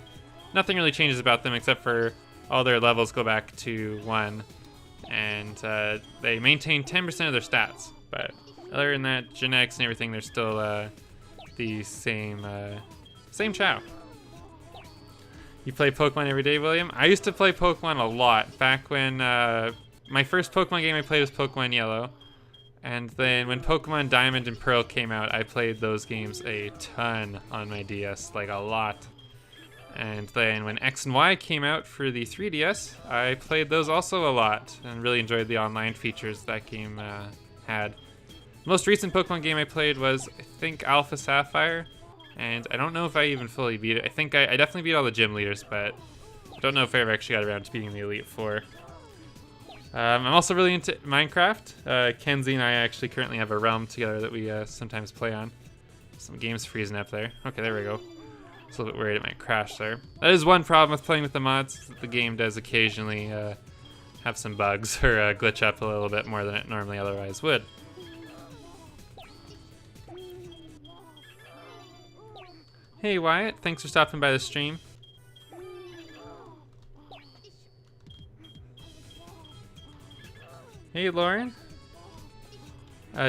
Nothing really changes about them except for all their levels go back to 1. And they maintain 10% of their stats. But other than that, genetics and everything, they're still the same Chao. You play Pokemon every day, William? I used to play Pokemon a lot back when my first Pokemon game I played was Pokemon Yellow. And then when Pokemon Diamond and Pearl came out, I played those games a ton on my DS, like a lot. And then when X and Y came out for the 3DS, I played those also a lot and really enjoyed the online features that game had. The most recent Pokemon game I played was, I think, Alpha Sapphire. And I don't know if I even fully beat it. I think I definitely beat all the gym leaders, but I don't know if I ever actually got around to beating the Elite Four. I'm also really into Minecraft. Kenzie and I actually currently have a realm together that we sometimes play on. Some games freezing up there. Okay, there we go. I was a little bit worried it might crash there. That is one problem with playing with the mods. The game does occasionally have some bugs or glitch up a little bit more than it normally otherwise would. Hey Wyatt, thanks for stopping by the stream. Hey Lauren.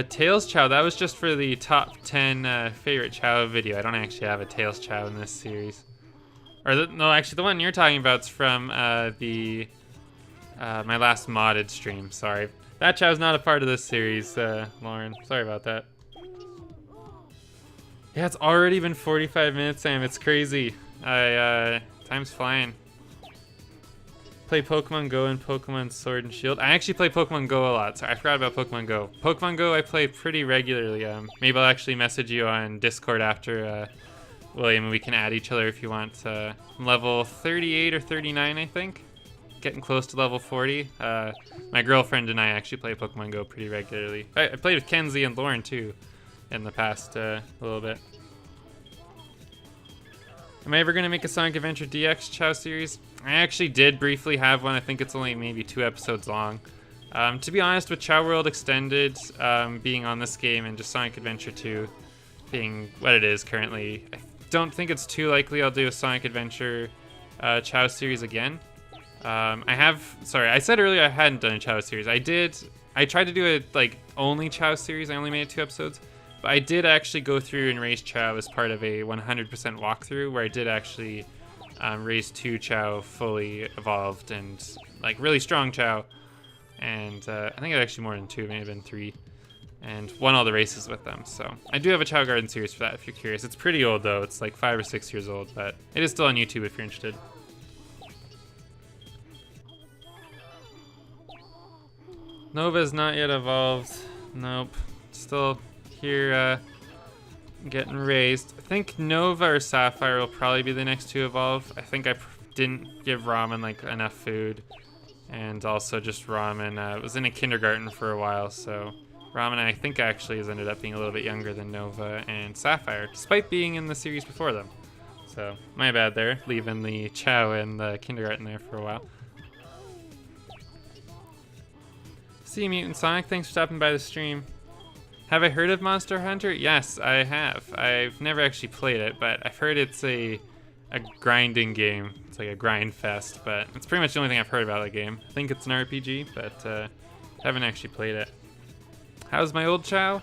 Tails Chao, that was just for the top 10 favorite Chao video. I don't actually have a Tails Chao in this series. No, actually the one you're talking about's from my last modded stream, sorry. That Chao's not a part of this series, Lauren. Sorry about that. Yeah, it's already been 45 minutes, Sam. It's crazy. Time's flying. Play Pokemon Go and Pokemon Sword and Shield. I actually play Pokemon Go a lot. Sorry, I forgot about Pokemon Go. Pokemon Go I play pretty regularly. Maybe I'll actually message you on Discord after, William, and we can add each other if you want. I'm level 38 or 39, I think. Getting close to level 40. My girlfriend and I actually play Pokemon Go pretty regularly. I played with Kenzie and Lauren, too, in the past little bit. Am I ever going to make a Sonic Adventure DX Chao series? I actually did briefly have one. I think it's only maybe 2 episodes long. To be honest, with Chao World Extended being on this game and just Sonic Adventure 2 being what it is currently, I don't think it's too likely I'll do a Sonic Adventure Chao series again. I said earlier I hadn't done a Chao series. I tried to do a only Chao series. I only made 2 episodes. But I did actually go through and raise Chao as part of a 100% walkthrough where I did actually raise 2 Chao fully evolved and really strong Chao. And I think it actually more than 2, it may have been 3. And won all the races with them. So I do have a Chao Garden series for that if you're curious. It's pretty old though. It's like 5 or 6 years old, but it is still on YouTube if you're interested. Nova's not yet evolved. Nope. Still here getting raised. I think Nova or Sapphire will probably be the next to evolve. I think I didn't give Ramen enough food, and also just Ramen was in a kindergarten for a while, so Ramen I think actually has ended up being a little bit younger than Nova and Sapphire, despite being in the series before them. So my bad there, leaving the Chao in the kindergarten there for a while. See you, Mutant Sonic. Thanks for stopping by the stream. Have I heard of Monster Hunter? Yes, I have. I've never actually played it, but I've heard it's a grinding game. It's like a grind fest, but it's pretty much the only thing I've heard about the game. I think it's an RPG, but haven't actually played it. How's my old Chao?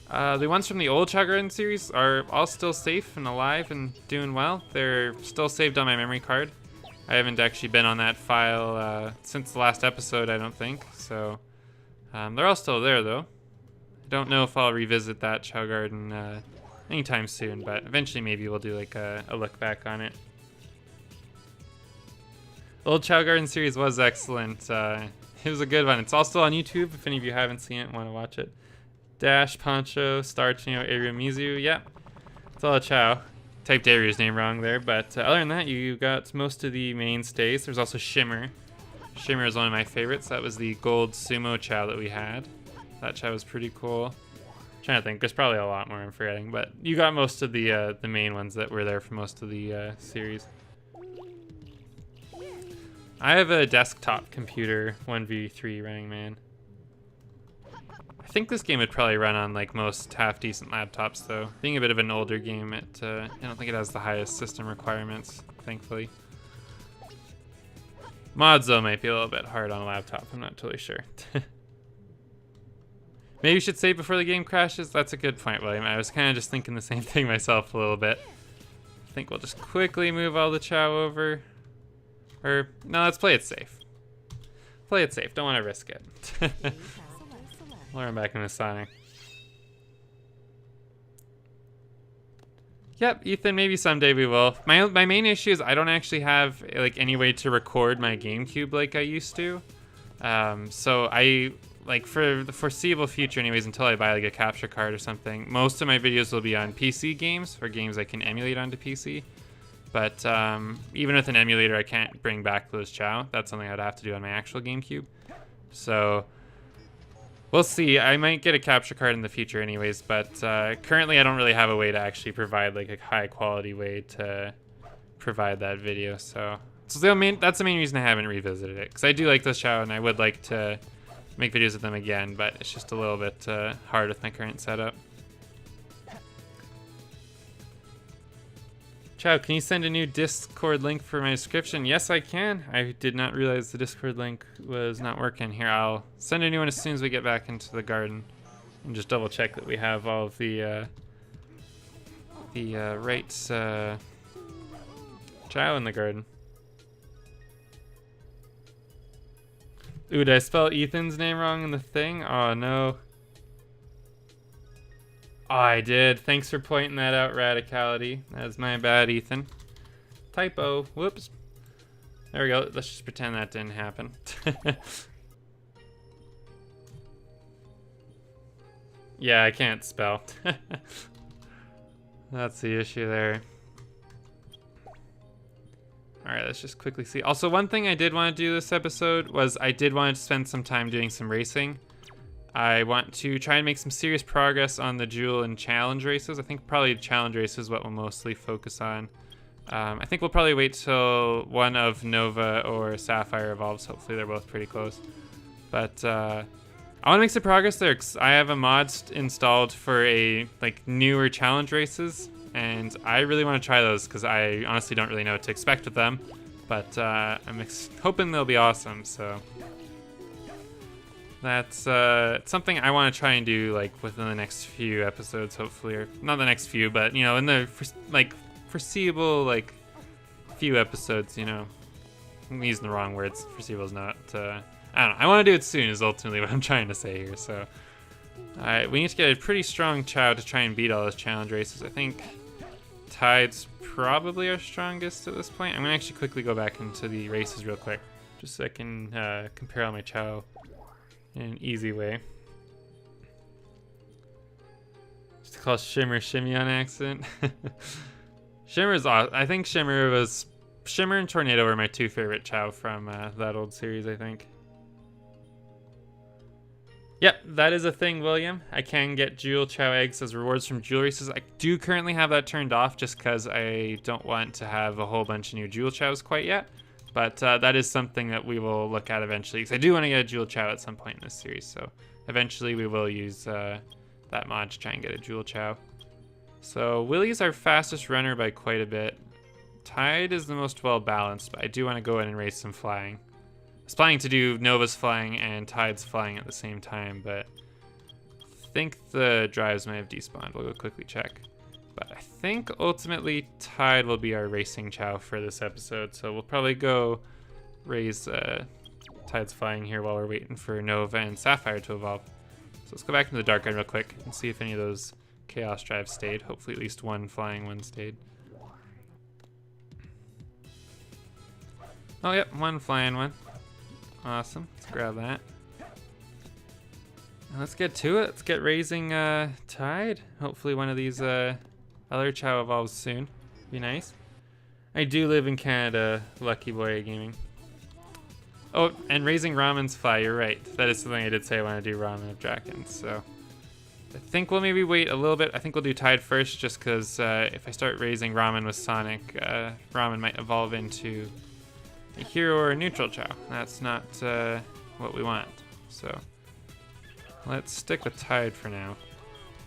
The ones from the old Chao Garden series are all still safe and alive and doing well. They're still saved on my memory card. I haven't actually been on that file since the last episode, I don't think. So they're all still there, though. I don't know if I'll revisit that Chao Garden anytime soon, but eventually maybe we'll do like a look back on it. The old Chao Garden series was excellent. It was a good one. It's all still on YouTube if any of you haven't seen it and want to watch it. Dash, Poncho, Star Chino, Aru, Mizu. Yep. It's all a Chao. Typed Aru's name wrong there, but other than that, you got most of the mainstays. There's also Shimmer. Shimmer is one of my favorites. That was the gold sumo Chao that we had. That Chao was pretty cool. I'm trying to think. There's probably a lot more I'm forgetting, but you got most of the main ones that were there for most of the series. I have a desktop computer 1v3 running, man. I think this game would probably run on like most half-decent laptops, though. Being a bit of an older game, I don't think it has the highest system requirements, thankfully. Mods, though, might be a little bit hard on a laptop. I'm not totally sure. Maybe you should save before the game crashes? That's a good point, William. I was kind of just thinking the same thing myself a little bit. I think we'll just quickly move all the Chao over. Or, no, let's play it safe. Play it safe. Don't want to risk it. We'll run back into Sonic. Yep, Ethan, maybe someday we will. My main issue is I don't actually have like any way to record my GameCube like I used to. So I, like for the foreseeable future anyways, until I buy like a capture card or something, most of my videos will be on PC games, or games I can emulate onto PC. But even with an emulator, I can't bring back those Chao. That's something I'd have to do on my actual GameCube. So we'll see. I might get a capture card in the future anyways, but currently I don't really have a way to actually provide like a high quality way to provide that video. So that's the main reason I haven't revisited it, because I do like this Chao and I would like to make videos of them again, but it's just a little bit hard with my current setup. Chao, can you send a new Discord link for my description? Yes, I can. I did not realize the Discord link was not working. Here, I'll send a new one as soon as we get back into the garden, and just double check that we have all of the right Chao in the garden. Ooh, did I spell Ethan's name wrong in the thing? Oh no. Oh, I did. Thanks for pointing that out, Radicality. That's my bad, Ethan. Typo. Whoops. There we go. Let's just pretend that didn't happen. Yeah, I can't spell. That's the issue there. Alright, let's just quickly see. Also, one thing I did want to do this episode was I did want to spend some time doing some racing. I want to try and make some serious progress on the Jewel and Challenge races. I think probably Challenge races is what we'll mostly focus on. I think we'll probably wait till one of Nova or Sapphire evolves. Hopefully they're both pretty close. But I want to make some progress there, because I have a mod installed for like newer Challenge races, and I really want to try those because I honestly don't really know what to expect with them. But I'm hoping they'll be awesome. So that's something I want to try and do like within the next few episodes, hopefully, or not the next few, but you know, in the foreseeable like few episodes. You know, I'm using the wrong words. Foreseeable is not. I don't know. I want to do it soon. Is ultimately what I'm trying to say here. So, we need to get a pretty strong Chao to try and beat all those challenge races. I think Tide's probably our strongest at this point. I'm gonna actually quickly go back into the races real quick, just so I can compare all my Chao in an easy way. Just to call Shimmer Shimmy on accident. Shimmer's awesome. I think Shimmer and Tornado were my two favorite Chao from that old series, I think. Yep, that is a thing, William. I can get Jewel Chao eggs as rewards from Jewel races. I do currently have that turned off just because I don't want to have a whole bunch of new Jewel Chaos quite yet. But that is something that we will look at eventually, because I do want to get a Jewel Chao at some point in this series. So eventually we will use that mod to try and get a Jewel Chao. So Willie's our fastest runner by quite a bit. Tide is the most well balanced, but I do want to go in and race some flying. I was planning to do Nova's flying and Tide's flying at the same time, but I think the drives may have despawned. We'll go quickly check. But I think ultimately Tide will be our racing Chao for this episode, so we'll probably go raise Tide's flying here while we're waiting for Nova and Sapphire to evolve. So let's go back into the Dark Garden real quick and see if any of those Chaos drives stayed. Hopefully at least one flying, one stayed. Oh, yep, one flying one. Awesome. Let's grab that. And let's get to it. Let's get raising Tide. Hopefully one of these other Chao evolves soon. Be nice. I do live in Canada, lucky boy gaming. Oh, and raising Ramen's fly, you're right. That is something I did say I want to do Ramen of Drakons, so I think we'll maybe wait a little bit. I think we'll do Tide first, just because if I start raising Ramen with Sonic, Ramen might evolve into a hero or a neutral Chao. That's not what we want. So let's stick with Tide for now.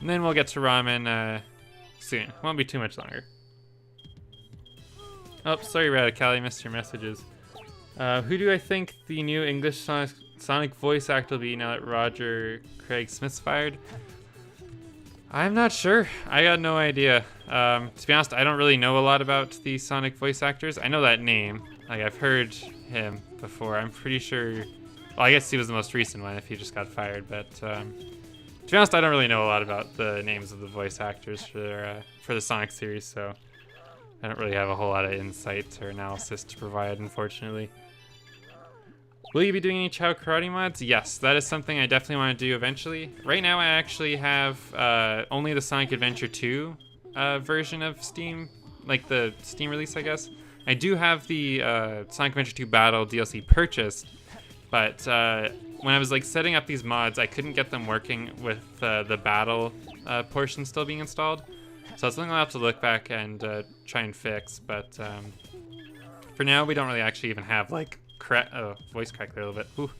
And then we'll get to Ramen soon. Won't be too much longer. Oh, sorry Radicali, missed your messages. Who do I think the new English Sonic voice actor will be now that Roger Craig Smith's fired? I'm not sure. I got no idea. To be honest, I don't really know a lot about the Sonic voice actors. I know that name. Like, I've heard him before. I'm pretty sure... Well, I guess he was the most recent one if he just got fired, but... to be honest, I don't really know a lot about the names of the voice actors for the Sonic series, so... I don't really have a whole lot of insight or analysis to provide, unfortunately. Will you be doing any Chao Karate mods? Yes, that is something I definitely want to do eventually. Right now I actually have only the Sonic Adventure 2 version of Steam, like the Steam release, I guess. I do have the Sonic Adventure 2 Battle DLC purchased, but when I was like setting up these mods, I couldn't get them working with the Battle portion still being installed. So it's something I'll have to look back and try and fix, but for now we don't really actually even have like voice crack there a little bit. Ooh.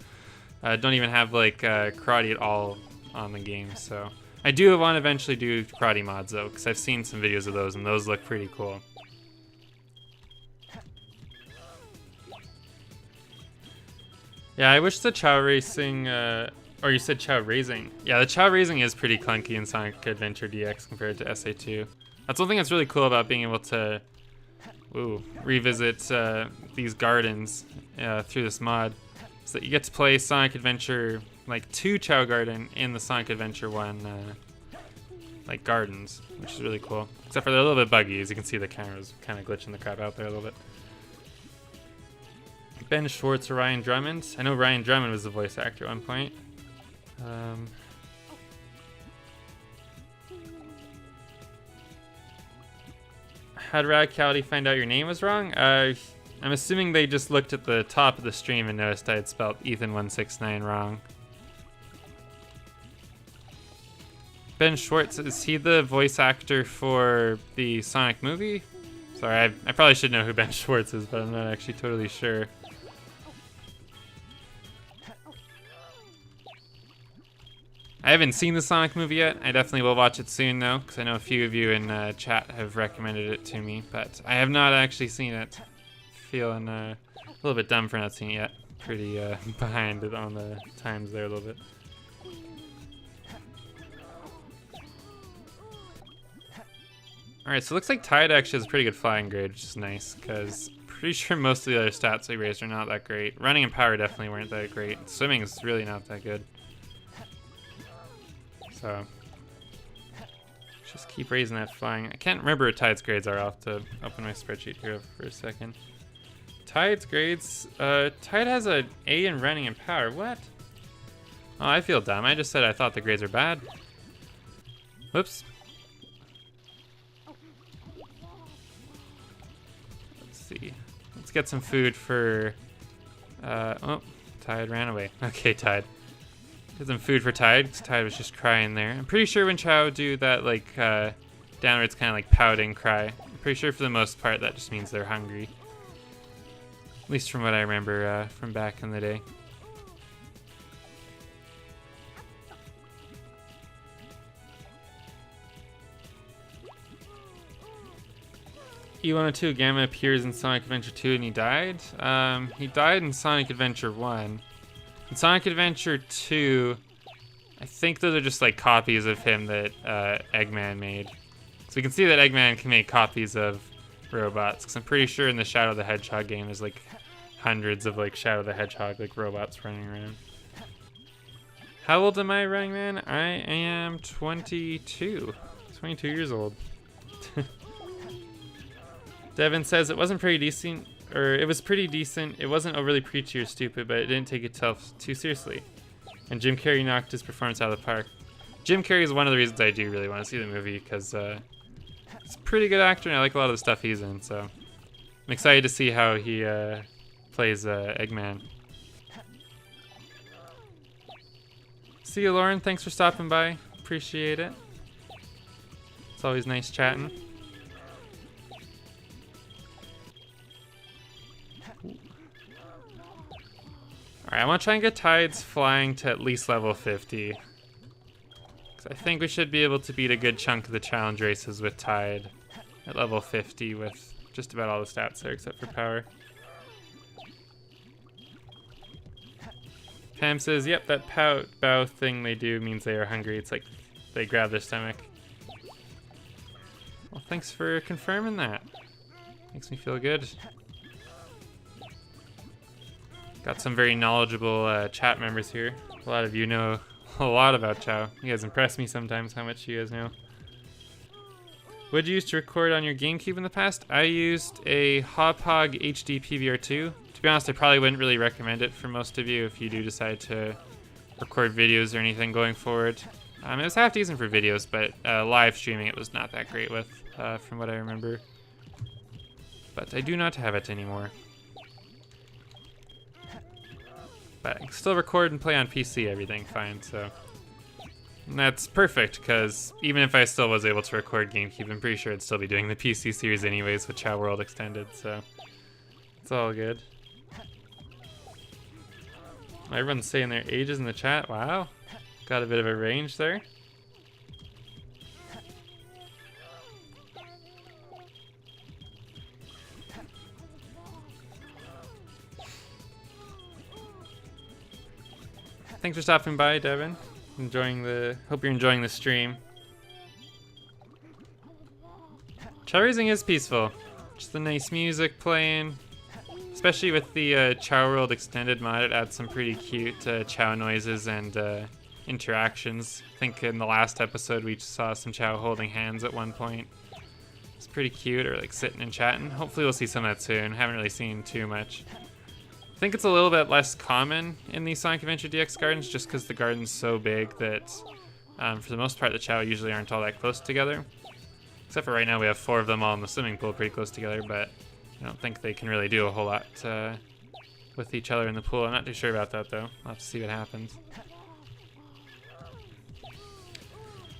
Don't even have like karate at all on the game, so I do want to eventually do karate mods though, because I've seen some videos of those and those look pretty cool. Yeah, I wish the Chao racing, or you said Chao raising. Yeah, the Chao raising is pretty clunky in Sonic Adventure DX compared to SA2. That's one thing that's really cool about being able to revisit these gardens through this mod, is that you get to play Sonic Adventure, like 2 Chao Garden in the Sonic Adventure 1 like gardens, which is really cool. Except for they're a little bit buggy, as you can see the camera's kind of glitching the crap out there a little bit. Ben Schwartz or Ryan Drummond. I know Ryan Drummond was the voice actor at one point. How did Radicality find out your name was wrong? I'm assuming they just looked at the top of the stream and noticed I had spelled Ethan169 wrong. Ben Schwartz, is he the voice actor for the Sonic movie? Sorry, I probably should know who Ben Schwartz is, but I'm not actually totally sure. I haven't seen the Sonic movie yet. I definitely will watch it soon, though, because I know a few of you in chat have recommended it to me, but I have not actually seen it. Feeling a little bit dumb for not seeing it yet. Pretty behind on the times there a little bit. Alright, so it looks like Tide actually has a pretty good flying grade, which is nice, because I'm pretty sure most of the other stats we raised are not that great. Running and power definitely weren't that great. Swimming is really not that good. So, just keep raising that flying. I can't remember what Tide's grades are. I'll have to open my spreadsheet here for a second. Tide's grades, Tide has an A in running and power. What? Oh, I feel dumb. I just said I thought the grades were bad. Whoops. Let's see. Let's get some food for, oh, Tide ran away. Okay, Tide. Get some food for Tide, because Tide was just crying there. I'm pretty sure when Chao do that, like, downwards kind of like pouting cry, I'm pretty sure for the most part that just means they're hungry. At least from what I remember from back in the day. E102 Gamma appears in Sonic Adventure 2 and he died. He died in Sonic Adventure 1. In Sonic Adventure 2, I think those are just like copies of him that Eggman made. So we can see that Eggman can make copies of robots, because I'm pretty sure in the Shadow the Hedgehog game there's like hundreds of like Shadow the Hedgehog like robots running around. How old am I, Running Man? I am 22. 22 years old. Devin says it wasn't pretty decent, or it was pretty decent. It wasn't overly preachy or stupid, but it didn't take itself too seriously. And Jim Carrey knocked his performance out of the park. Jim Carrey is one of the reasons I do really want to see the movie, because he's a pretty good actor and I like a lot of the stuff he's in, so I'm excited to see how he plays Eggman. See you, Lauren. Thanks for stopping by. Appreciate it. It's always nice chatting. Alright, I want to try and get Tides flying to at least level 50. Because I think we should be able to beat a good chunk of the challenge races with Tide at level 50 with just about all the stats there except for power. Pam says, yep, that pout bow thing they do means they are hungry. It's like they grab their stomach. Well, thanks for confirming that. Makes me feel good. Got some very knowledgeable chat members here. A lot of you know a lot about Chao. You guys impress me sometimes how much you guys know. What did you use to record on your GameCube in the past? I used a Hedgehog HD PVR2. To be honest, I probably wouldn't really recommend it for most of you if you do decide to record videos or anything going forward. It was half decent for videos, but live streaming it was not that great with, from what I remember. But I do not have it anymore. But I can still record and play on PC, everything fine, so. And that's perfect, because even if I still was able to record GameCube, I'm pretty sure I'd still be doing the PC series anyways with Chao World Extended, so. It's all good. Everyone's saying their ages in the chat. Wow. Got a bit of a range there. Thanks for stopping by, Devin. Hope you're enjoying the stream. Chao raising is peaceful. Just the nice music playing. Especially with the Chao World Extended mod, it adds some pretty cute Chao noises and interactions. I think in the last episode we saw some Chao holding hands at one point. It's pretty cute, or like sitting and chatting. Hopefully we'll see some of that soon. Haven't really seen too much. I think it's a little bit less common in the Sonic Adventure DX gardens just because the garden's so big that for the most part the Chao usually aren't all that close together. Except for right now we have 4 of them all in the swimming pool pretty close together, but I don't think they can really do a whole lot with each other in the pool. I'm not too sure about that though. I'll have to see what happens.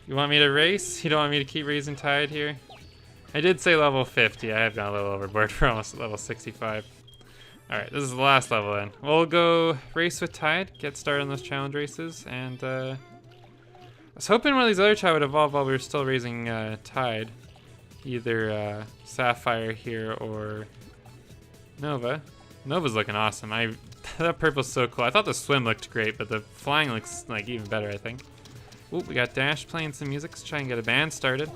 You want me to race? You don't want me to keep raising Tide here? I did say level 50. I have gone a little overboard for almost level 65. Alright, this is the last level then. We'll go race with Tide, get started on those challenge races, and I was hoping one of these other Chao would evolve while we were still raising Tide. Either Sapphire here or Nova. Nova's looking awesome. That purple's so cool. I thought the swim looked great, but the flying looks like even better, I think. Ooh, we got Dash playing some music. Let's try and get a band started.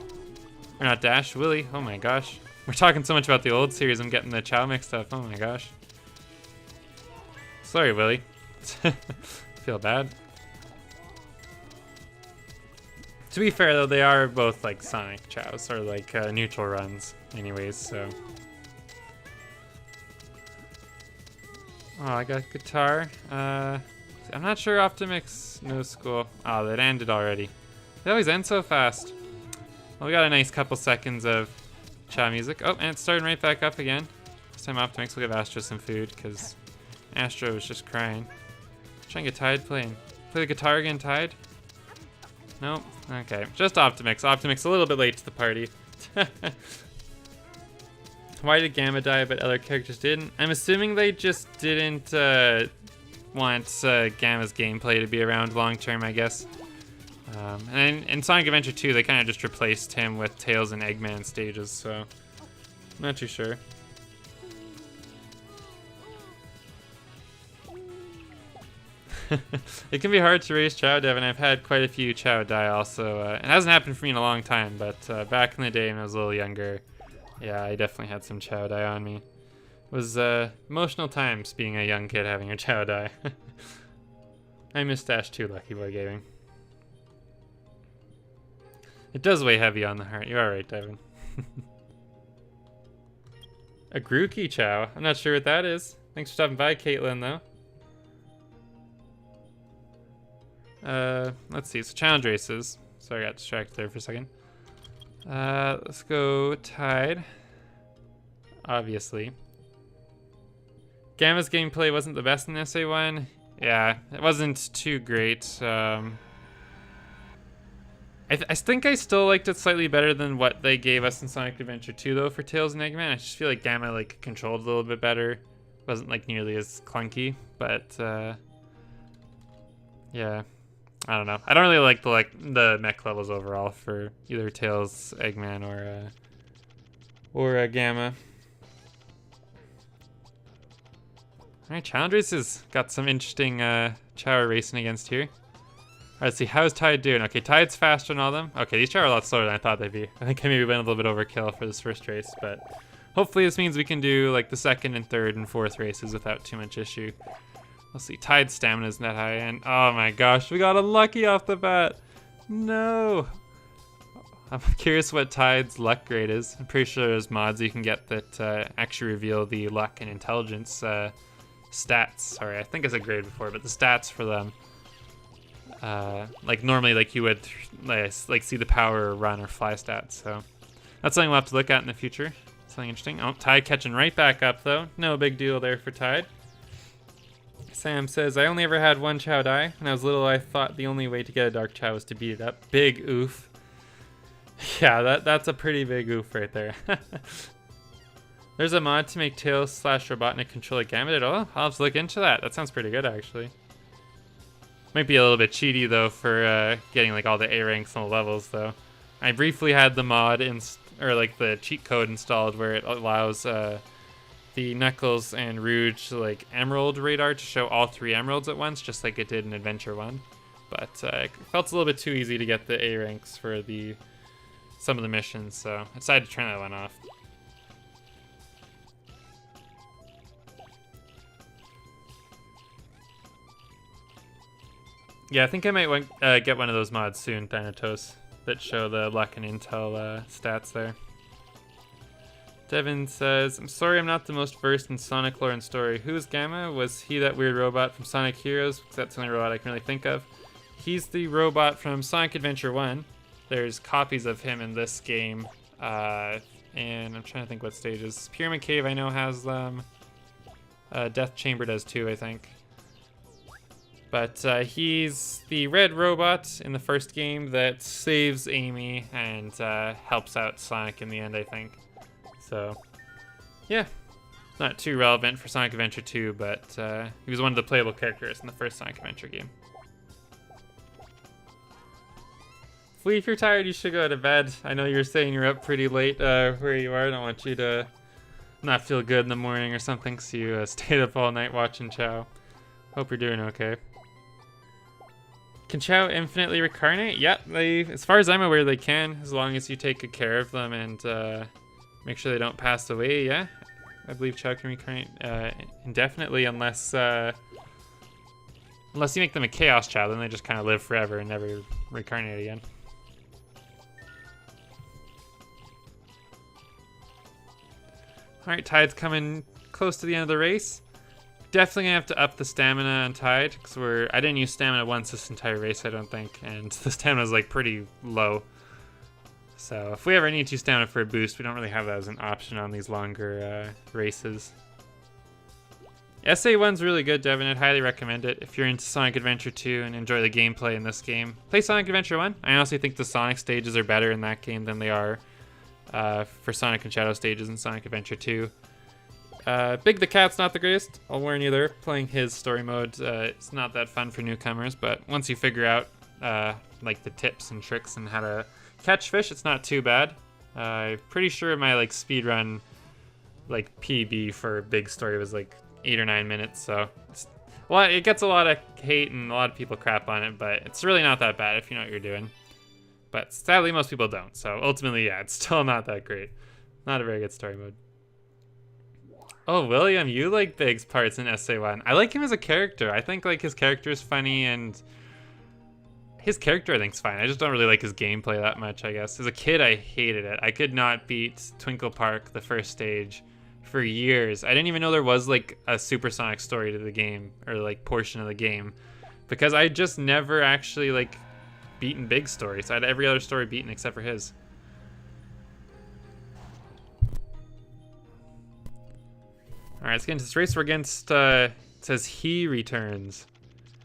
Or not Dash, Willy. Oh my gosh. We're talking so much about the old series, I'm getting the Chao mixed up. Oh my gosh. Sorry, Willy. Feel bad. To be fair, though, they are both like Sonic Chaos, or like neutral runs, anyways, so. Oh, I got guitar. I'm not sure Optimix knows school. Oh, that ended already. They always end so fast. Well, we got a nice couple seconds of Chao music. Oh, and it's starting right back up again. This time Optimix will give Astro some food, because Astro was just crying. Try and get Tide playing. Play the guitar again, Tide? Nope. Okay, just Optimix. Optimix a little bit late to the party. Why did Gamma die but other characters didn't? I'm assuming they just didn't want Gamma's gameplay to be around long term, I guess. And in Sonic Adventure 2, they kind of just replaced him with Tails and Eggman stages, so Not too sure. It can be hard to raise Chao, Devin. I've had quite a few Chao die also. It hasn't happened for me in a long time, but back in the day when I was a little younger, yeah, I definitely had some Chao die on me. It was emotional times being a young kid having a Chao die. I miss Dash too, Lucky Boy Gaming. It does weigh heavy on the heart. You're alright, Devin. A Grookey Chao. I'm not sure what that is. Thanks for stopping by, Caitlin, though. Let's see. So challenge races. Sorry, I got distracted there for a second. Let's go Tide. Obviously. Gamma's gameplay wasn't the best in SA1. Yeah, it wasn't too great. I think I still liked it slightly better than what they gave us in Sonic Adventure 2, though, for Tails and Eggman. I just feel like Gamma like controlled a little bit better. Wasn't like nearly as clunky, but yeah. I don't know. I don't really like the mech levels overall for either Tails, Eggman, or Gamma. All right, challenge races got some interesting Chao racing against here. All right, let's see, how's Tide doing? Okay, Tide's faster than all of them. Okay, these Chao are a lot slower than I thought they'd be. I think I maybe went a little bit overkill for this first race, but hopefully this means we can do like the second and third and fourth races without too much issue. Let's see, Tide's stamina isn't that high, and oh my gosh, we got unlucky off the bat. No. I'm curious what Tide's luck grade is. I'm pretty sure there's mods you can get that actually reveal the luck and intelligence stats. Sorry, I think it's a grade before, but the stats for them. Like normally, like you would like see the power, run, or fly stats. So that's something we'll have to look at in the future. Something interesting. Oh, Tide catching right back up though. No big deal there for Tide. Sam says, I only ever had one Chao die. When I was little, I thought the only way to get a Dark Chao was to beat it up. Big oof. Yeah, that's a pretty big oof right there. There's a mod to make Tails / Robotnik control a Gambit at all? I'll have to look into that. That sounds pretty good, actually. Might be a little bit cheaty, though, for getting like all the A ranks on the levels, though. I briefly had the mod, or like the cheat code installed where it allows the Knuckles and Rouge like Emerald radar to show all 3 emeralds at once, just like it did in Adventure 1. But it felt a little bit too easy to get the A ranks for some of the missions, so I decided to turn that one off. Yeah, I think I might get one of those mods soon, Thanatos, that show the luck and intel stats there. Devin says, I'm sorry I'm not the most versed in Sonic lore and story. Who is Gamma? Was he that weird robot from Sonic Heroes? Because that's the only robot I can really think of. He's the robot from Sonic Adventure 1. There's copies of him in this game. And I'm trying to think what stages. Pyramid Cave I know has them. Death Chamber does too, I think. But he's the red robot in the first game that saves Amy and helps out Sonic in the end, I think. So, yeah, not too relevant for Sonic Adventure 2, but he was one of the playable characters in the first Sonic Adventure game. Flea, if you're tired, you should go to bed. I know you're saying you're up pretty late where you are. I don't want you to not feel good in the morning or something, so you stayed up all night watching Chao. Hope you're doing okay. Can Chao infinitely reincarnate? Yeah, as far as I'm aware, they can, as long as you take good care of them and make sure they don't pass away. Yeah, I believe Chao can reincarnate indefinitely, unless you make them a Chaos Chao, then they just kind of live forever and never reincarnate again. All right, Tide's coming close to the end of the race. Definitely gonna have to up the stamina on Tide, because I didn't use stamina once this entire race, I don't think, and the stamina's like pretty low. So if we ever need to stamina for a boost, we don't really have that as an option on these longer races. SA1's really good, Devin. I'd highly recommend it if you're into Sonic Adventure 2 and enjoy the gameplay in this game. Play Sonic Adventure 1. I honestly think the Sonic stages are better in that game than they are for Sonic and Shadow stages in Sonic Adventure 2. Big the Cat's not the greatest. I'll warn you there. Playing his story mode, it's not that fun for newcomers, but once you figure out like the tips and tricks and how to catch fish, it's not too bad. I'm pretty sure my like speedrun like PB for big story was like 8 or 9 minutes, so well, it gets a lot of hate and a lot of people crap on it, but it's really not that bad if you know what you're doing. But sadly, most people don't, so ultimately, yeah, it's still not that great. Not a very good story mode. Oh, William, you like Big's parts in SA1. I like him as a character. I think like his character is funny, and his character I think's fine. I just don't really like his gameplay that much, I guess. As a kid, I hated it. I could not beat Twinkle Park, the first stage, for years. I didn't even know there was like a supersonic story to the game, or like portion of the game, because I just never actually like beaten Big stories. I had every other story beaten except for his. All right, let's get into this race. We're against, it says He Returns.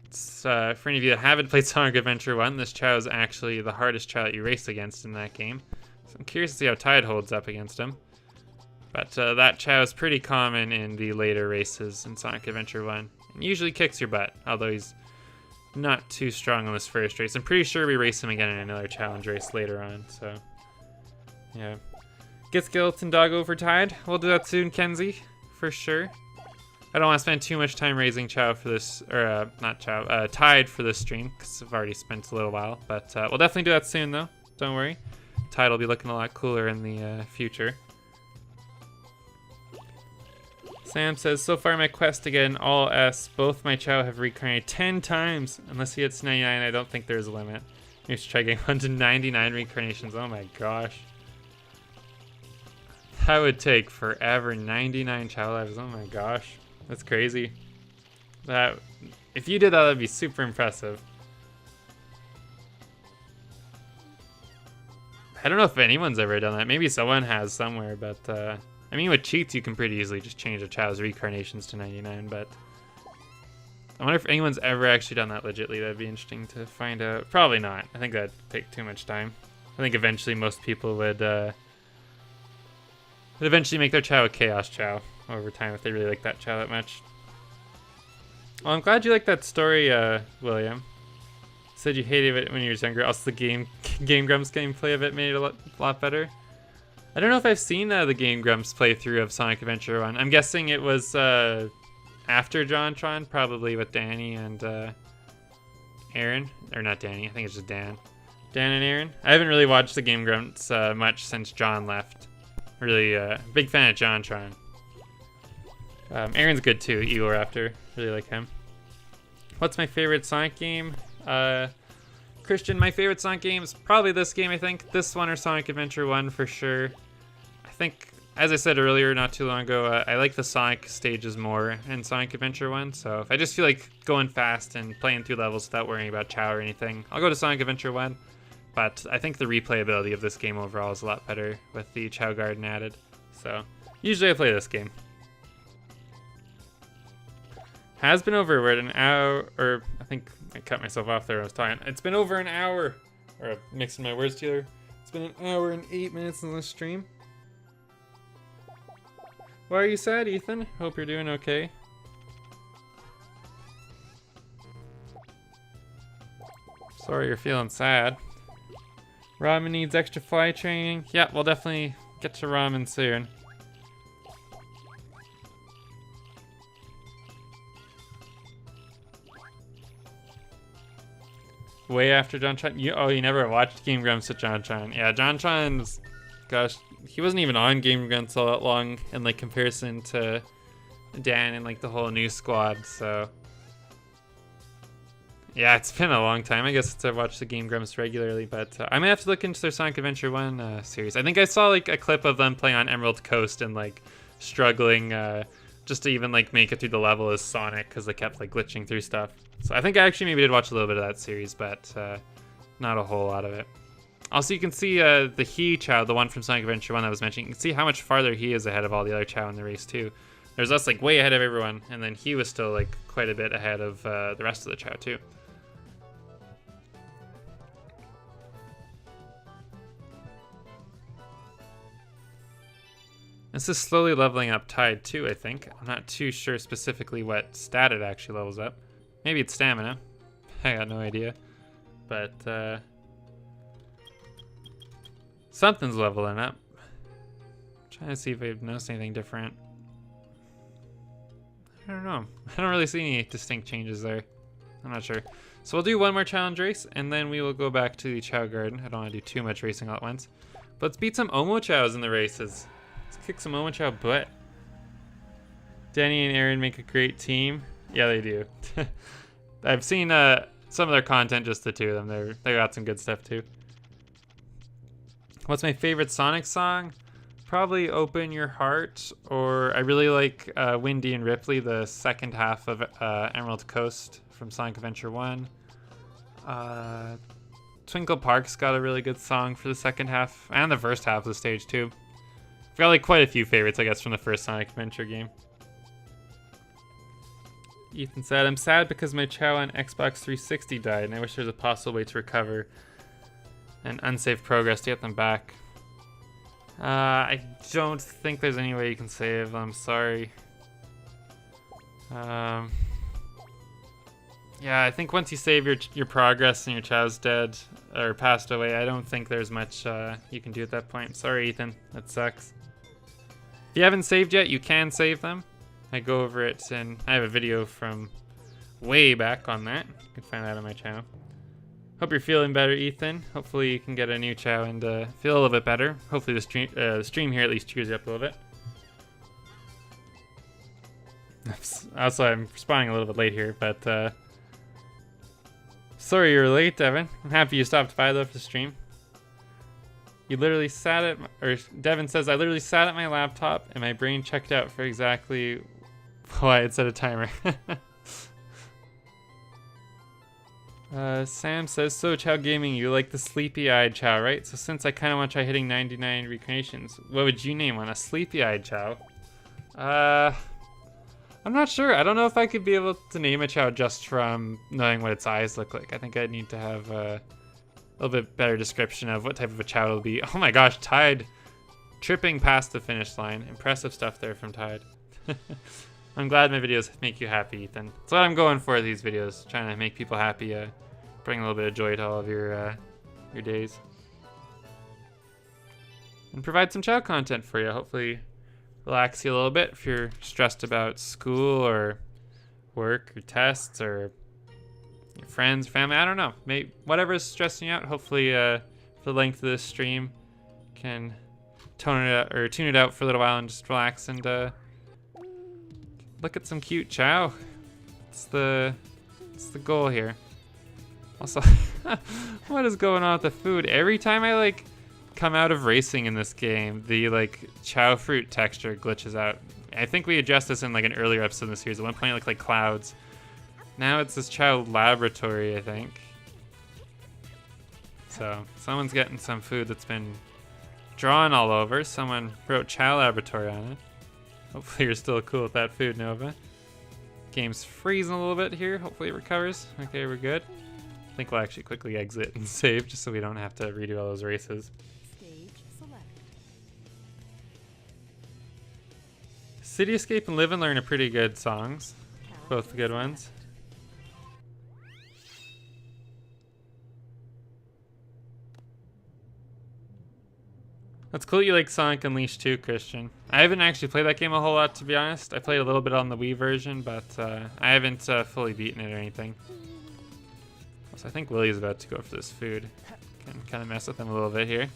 It's, for any of you that haven't played Sonic Adventure 1, this Chao is actually the hardest Chao that you race against in that game. So I'm curious to see how Tide holds up against him. But that Chao is pretty common in the later races in Sonic Adventure 1. And usually kicks your butt, although he's not too strong on this first race. I'm pretty sure we race him again in another challenge race later on, so yeah. Get Skeleton Doggo for Tide. We'll do that soon, Kenzie, for sure. I don't want to spend too much time raising Chao for this, or not Chao, Tide for this stream, because I've already spent a little while. But we'll definitely do that soon, though. Don't worry. Tide will be looking a lot cooler in the future. Sam says, so far my quest to get an all S, both my Chao have reincarnated 10 times. Unless he hits 99, I don't think there's a limit. Maybe should try getting 1 to 99 reincarnations. Oh my gosh. That would take forever. 99 Chao lives. Oh my gosh. That's crazy. That, if you did that, that'd be super impressive. I don't know if anyone's ever done that. Maybe someone has somewhere, but I mean, with cheats, you can pretty easily just change a Chao's reincarnations to 99, but I wonder if anyone's ever actually done that legitly. That'd be interesting to find out. Probably not. I think that'd take too much time. I think eventually most people would eventually make their Chao a Chaos Chao over time if they really like that Chao that much. Well, I'm glad you like that story, William. You said you hated it when you were younger. Also, the Game Grumps gameplay of it made it a lot better. I don't know if I've seen the Game Grumps playthrough of Sonic Adventure 1. I'm guessing it was after JonTron, probably with Danny and Aaron. Or not Danny, I think it's just Dan. Dan and Aaron. I haven't really watched the Game Grumps much since John left. Really big fan of JonTron. Aaron's good too, Eagleraptor. Really like him. What's my favorite Sonic game? Christian, my favorite Sonic game is probably this game, I think. This one or Sonic Adventure 1 for sure. I think, as I said earlier, not too long ago, I like the Sonic stages more in Sonic Adventure 1. So if I just feel like going fast and playing through levels without worrying about Chao or anything, I'll go to Sonic Adventure 1. But I think the replayability of this game overall is a lot better with the Chao Garden added. So usually I play this game. Has been over an hour, or I think I cut myself off there when I was talking. It's been over an hour, or mixing my words together. It's been an hour and 8 minutes in this stream. Why are you sad, Ethan? Hope you're doing okay. Sorry you're feeling sad. Ramen needs extra fly training. Yeah, we'll definitely get to ramen soon. Way after JonTron. You never watched Game Grumps with JonTron. Yeah, JonTron's, gosh, he wasn't even on Game Grumps all that long in like comparison to Dan and like the whole new squad. So yeah, it's been a long time. I guess since I've watched the Game Grumps regularly, but I might have to look into their Sonic Adventure 1 series. I think I saw like a clip of them playing on Emerald Coast and like struggling just to even like make it through the level as Sonic because they kept like glitching through stuff. So I think I actually maybe did watch a little bit of that series, but not a whole lot of it. Also, you can see the He Chao, the one from Sonic Adventure 1 that I was mentioning. You can see how much farther he is ahead of all the other Chao in the race too. There's us like way ahead of everyone, and then he was still like quite a bit ahead of the rest of the Chao too. This is slowly leveling up Tide too, I think. I'm not too sure specifically what stat it actually levels up. Maybe it's stamina. I got no idea. But something's leveling up. Trying to see if I've noticed anything different. I don't know. I don't really see any distinct changes there. I'm not sure. So we'll do one more challenge race, and then we will go back to the Chao Garden. I don't want to do too much racing all at once. But let's beat some Omo Chows in the races. Let's kick some Omo Chow butt. Denny and Aaron make a great team. Yeah, they do. I've seen some of their content, just the two of them. They got some good stuff too. What's my favorite Sonic song? Probably Open Your Heart, or I really like Windy and Ripley, the second half of Emerald Coast from Sonic Adventure 1. Twinkle Park's got a really good song for the second half, and the first half of the stage too. I've got like quite a few favorites, I guess, from the first Sonic Adventure game. Ethan said, I'm sad because my Chao on Xbox 360 died, and I wish there was a possible way to recover and unsave progress to get them back. I don't think there's any way you can save. I'm sorry. Yeah, I think once you save your progress and your Chao's dead or passed away, I don't think there's much you can do at that point. Sorry, Ethan. That sucks. If you haven't saved yet, you can save them. I go over it, and I have a video from way back on that. You can find that on my channel. Hope you're feeling better, Ethan. Hopefully you can get a new Chao and feel a little bit better. Hopefully the stream here at least cheers you up a little bit. Also, I'm responding a little bit late here, but sorry you're late, Devin. I'm happy you stopped by though for the stream. You literally sat at, Devin says, I literally sat at my laptop and my brain checked out for exactly why it set a timer. Sam says, so Chao Gaming, you like the sleepy-eyed Chao, right? So since I kind of want to try hitting 99 reincarnations, what would you name one? A sleepy-eyed Chao? I'm not sure. I don't know if I could be able to name a Chao just from knowing what its eyes look like. I think I'd need to have a little bit better description of what type of a Chao it'll be. Oh my gosh, Tide tripping past the finish line. Impressive stuff there from Tide. I'm glad my videos make you happy, Ethan. That's what I'm going for these videos, trying to make people happy, bring a little bit of joy to all of your days. And provide some Chao content for you. Hopefully relax you a little bit if you're stressed about school or work or tests or your friends, family, I don't know. Maybe whatever is stressing you out, hopefully for the length of this stream can tune it out for a little while and just relax and look at some cute Chao. It's the goal here. Also, what is going on with the food? Every time I like come out of racing in this game, the like Chao fruit texture glitches out. I think we addressed this in like an earlier episode in the series. At one point it looked like clouds. Now it's this Chao laboratory, I think. So someone's getting some food that's been drawn all over. Someone wrote Chao laboratory on it. Hopefully you're still cool with that food, Nova. Game's freezing a little bit here. Hopefully it recovers. Okay, we're good. I think we'll actually quickly exit and save just so we don't have to redo all those races. Stage select. City Escape and Live and Learn are pretty good songs. Both good ones. That's cool you like Sonic Unleashed too, Christian. I haven't actually played that game a whole lot, to be honest. I played a little bit on the Wii version, but I haven't fully beaten it or anything. So I think Willie's about to go for this food. Can kind of mess with him a little bit here.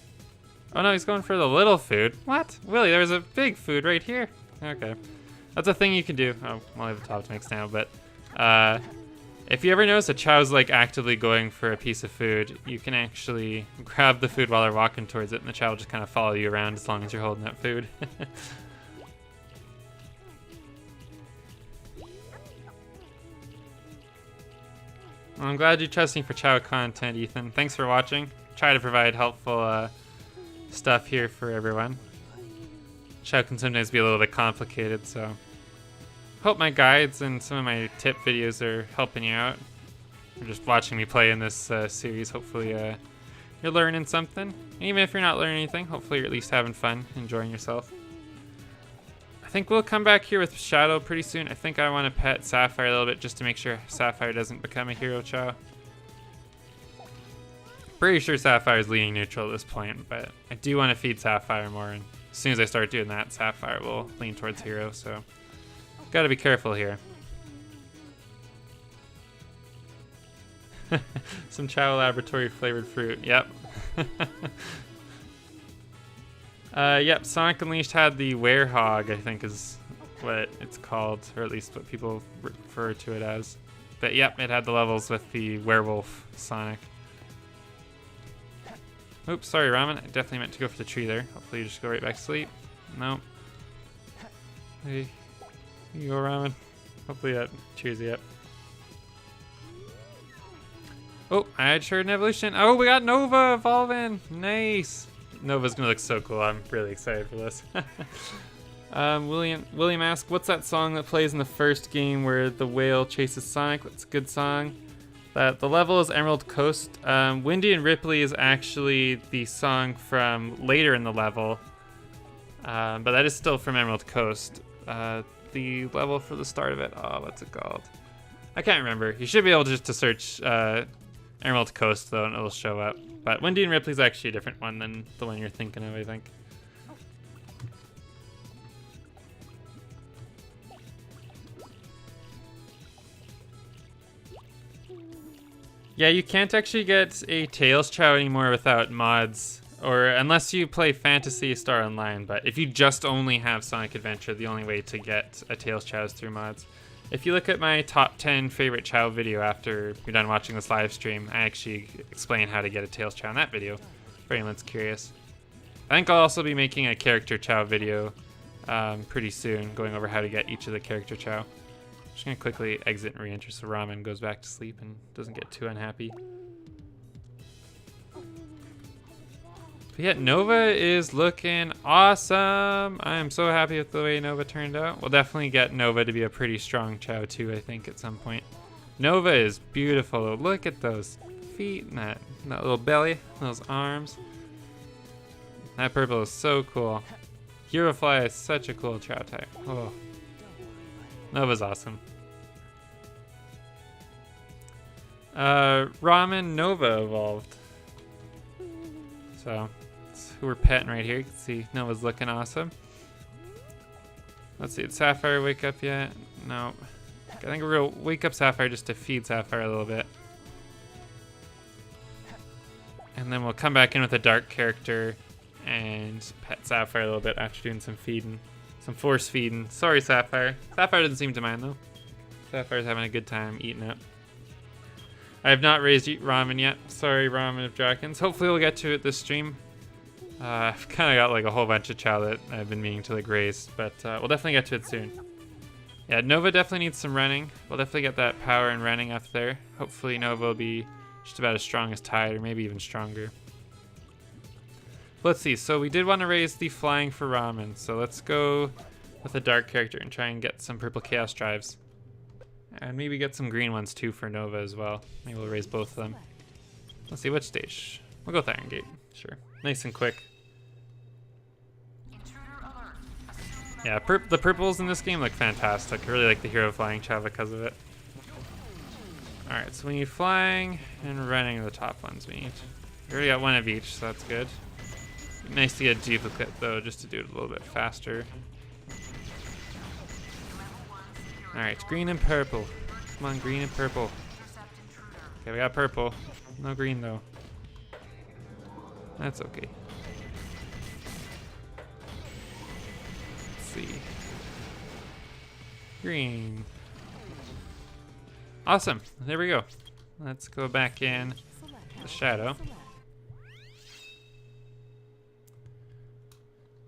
Oh no, he's going for the little food. What? Willie, there's a big food right here. Okay. That's a thing you can do. Oh, I'll leave the top mix now, but if you ever notice a Chao's like actively going for a piece of food, you can actually grab the food while they're walking towards it, and the Chao will just kind of follow you around as long as you're holding that food. Well, I'm glad you're trusting for Chao content, Ethan. Thanks for watching. Try to provide helpful stuff here for everyone. Chao can sometimes be a little bit complicated, so hope my guides and some of my tip videos are helping you out. Or just watching me play in this series. Hopefully you're learning something. Even if you're not learning anything, hopefully you're at least having fun, enjoying yourself. I think we'll come back here with Shadow pretty soon. I think I want to pet Sapphire a little bit just to make sure Sapphire doesn't become a hero Chao. Pretty sure Sapphire is leading neutral at this point, but I do want to feed Sapphire more and as soon as I start doing that, Sapphire will lean towards Hero, so gotta be careful here. Some Chao Laboratory flavored fruit. Yep. Yep, Sonic Unleashed had the Werehog, I think is what it's called, or at least what people refer to it as. But yep, it had the levels with the werewolf Sonic. Oops, sorry Ramen, I definitely meant to go for the tree there. Hopefully you just go right back to sleep. Nope. Hey, you go Ramen. Hopefully that cheers you up. Oh, I had sure an evolution. Oh, we got Nova evolving. Nice. Nova's gonna look so cool. I'm really excited for this. William asked, what's that song that plays in the first game where the whale chases Sonic? That's a good song. The level is Emerald Coast. Windy and Ripley is actually the song from later in the level. But that is still from Emerald Coast. The level for the start of it, oh, what's it called? I can't remember. You should be able just to search Emerald Coast though, and it'll show up. But Windy and Ripley's actually a different one than the one you're thinking of, I think. Yeah, you can't actually get a Tails Chao anymore without mods, or unless you play Phantasy Star Online. But if you just only have Sonic Adventure, the only way to get a Tails Chao is through mods. If you look at my top 10 favorite Chao video after you're done watching this live stream, I actually explain how to get a Tails Chao in that video, for anyone that's curious. I think I'll also be making a character Chao video pretty soon, going over how to get each of the character Chao. Just gonna quickly exit and re-enter so Ramen goes back to sleep and doesn't get too unhappy. But yeah, Nova is looking awesome. I am so happy with the way Nova turned out. We'll definitely get Nova to be a pretty strong Chao too, I think, at some point. Nova is beautiful. Look at those feet and that little belly, those arms. That purple is so cool. Hero Fly is such a cool Chao type. Oh. Nova's awesome. Ramen Nova evolved. So, that's who we're petting right here. You can see Nova's looking awesome. Let's see, did Sapphire wake up yet? No. I think we're gonna wake up Sapphire just to feed Sapphire a little bit. And then we'll come back in with a dark character and pet Sapphire a little bit after doing some feeding. Some force feeding. Sorry, Sapphire. Sapphire doesn't seem to mind, though. Sapphire's having a good time eating it. I have not raised Ramen yet. Sorry, Ramen of Drakens. Hopefully we'll get to it this stream. I've kind of got like a whole bunch of Chao that I've been meaning to like raise, but we'll definitely get to it soon. Yeah, Nova definitely needs some running. We'll definitely get that power and running up there. Hopefully Nova will be just about as strong as Tide, or maybe even stronger. Let's see, so we did want to raise the flying for Ramen, so let's go with a dark character and try and get some purple chaos drives. And maybe get some green ones too for Nova as well. Maybe we'll raise both of them. Let's see, which stage? We'll go with Iron Gate, sure. Nice and quick. Yeah, the purples in this game look fantastic. I really like the Hero Flying Chao because of it. Alright, so we need flying and running are the top ones we need. We already got one of each, so that's good. Nice to get a duplicate though, just to do it a little bit faster. Alright, green and purple. Come on, green and purple. Okay, we got purple. No green though. That's okay. Let's see. Green. Awesome. There we go. Let's go back in the shadow.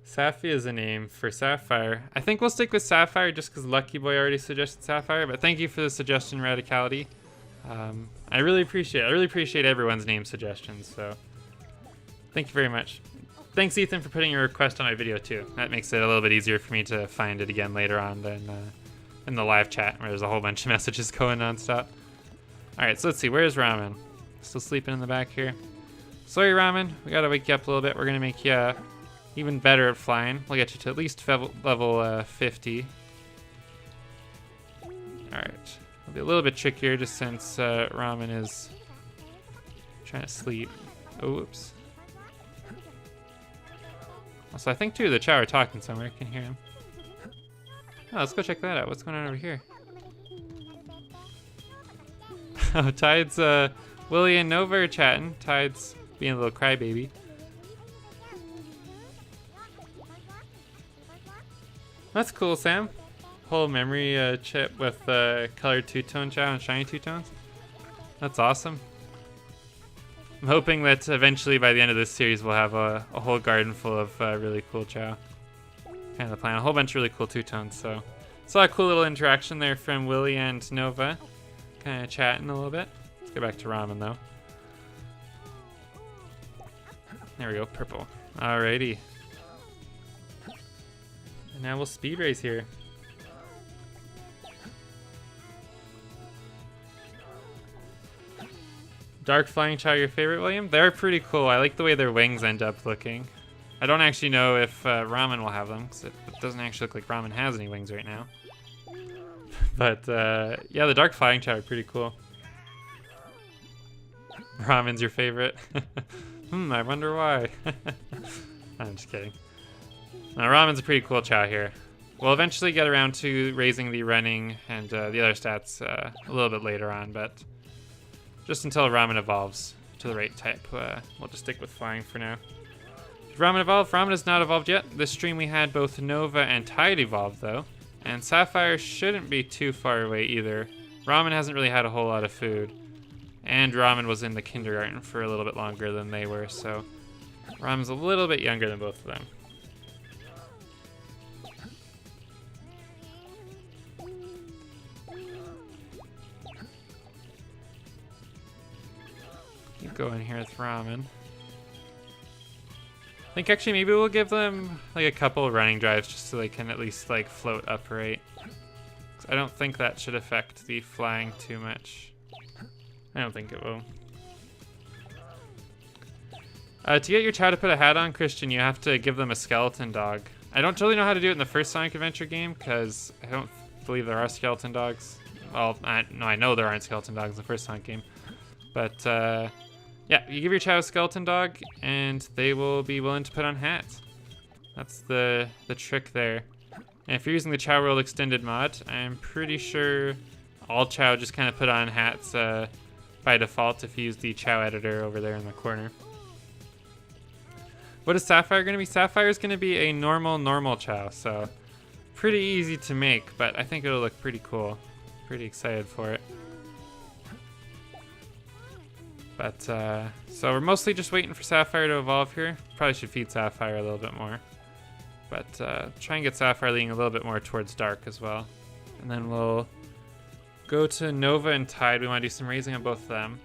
Sapphy is a name for Sapphire. I think we'll stick with Sapphire just because Lucky Boy already suggested Sapphire, but thank you for the suggestion, Radicality. I really appreciate it. I really appreciate everyone's name suggestions, so thank you very much. Thanks, Ethan, for putting your request on my video, too. That makes it a little bit easier for me to find it again later on than in the live chat, where there's a whole bunch of messages going nonstop. Alright, so let's see. Where's Ramen? Still sleeping in the back here. Sorry, Ramen. We gotta wake you up a little bit. We're gonna make you even better at flying. We'll get you to at least level 50. Alright. It'll be a little bit trickier just since Ramen is trying to sleep. Oh, whoops. So I think two of the Chao are talking somewhere. I can hear them. Oh, let's go check that out. What's going on over here? Oh, Tide's, Willie and Nova are chatting. Tide's being a little crybaby. That's cool, Sam. Whole memory chip with colored two-tone Chao and shiny two-tones. That's awesome. I'm hoping that eventually by the end of this series we'll have a whole garden full of really cool Chao. Kind of the plan. A whole bunch of really cool two-tones, so. Saw a cool little interaction there from Willie and Nova. Kind of chatting a little bit. Let's go back to Ramen though. There we go, purple. Alrighty. And now we'll speed race here. Dark flying Chao your favorite, William? They're pretty cool. I like the way their wings end up looking. I don't actually know if Ramen will have them, because it doesn't actually look like Ramen has any wings right now. But yeah, the dark flying Chao are pretty cool. Ramen's your favorite? I wonder why. I'm just kidding. Now, Ramen's a pretty cool Chao here. We'll eventually get around to raising the running and the other stats a little bit later on, but just until Ramen evolves to the right type, we'll just stick with flying for now. Did Ramen evolve? Ramen has not evolved yet. This stream we had both Nova and Tide evolve though, and Sapphire shouldn't be too far away either. Ramen hasn't really had a whole lot of food, and Ramen was in the kindergarten for a little bit longer than they were, so Ramen's a little bit younger than both of them. Keep going here with Ramen. I think actually maybe we'll give them like a couple of running drives just so they can at least like float upright. I don't think that should affect the flying too much. I don't think it will. To get your Chao to put a hat on, Christian, you have to give them a skeleton dog. I don't really know how to do it in the first Sonic Adventure game because I don't believe there are skeleton dogs. Well, I know there aren't skeleton dogs in the first Sonic game. But yeah, you give your Chao a skeleton dog and they will be willing to put on hats. That's the trick there. And if you're using the Chao World Extended mod, I'm pretty sure all Chao just kind of put on hats by default if you use the Chao editor over there in the corner. What is Sapphire going to be? Sapphire is going to be a normal Chao, so pretty easy to make, but I think it'll look pretty cool. Pretty excited for it. But, so we're mostly just waiting for Sapphire to evolve here. Probably should feed Sapphire a little bit more. But try and get Sapphire leaning a little bit more towards Dark as well. And then we'll go to Nova and Tide. We want to do some raising on both of them.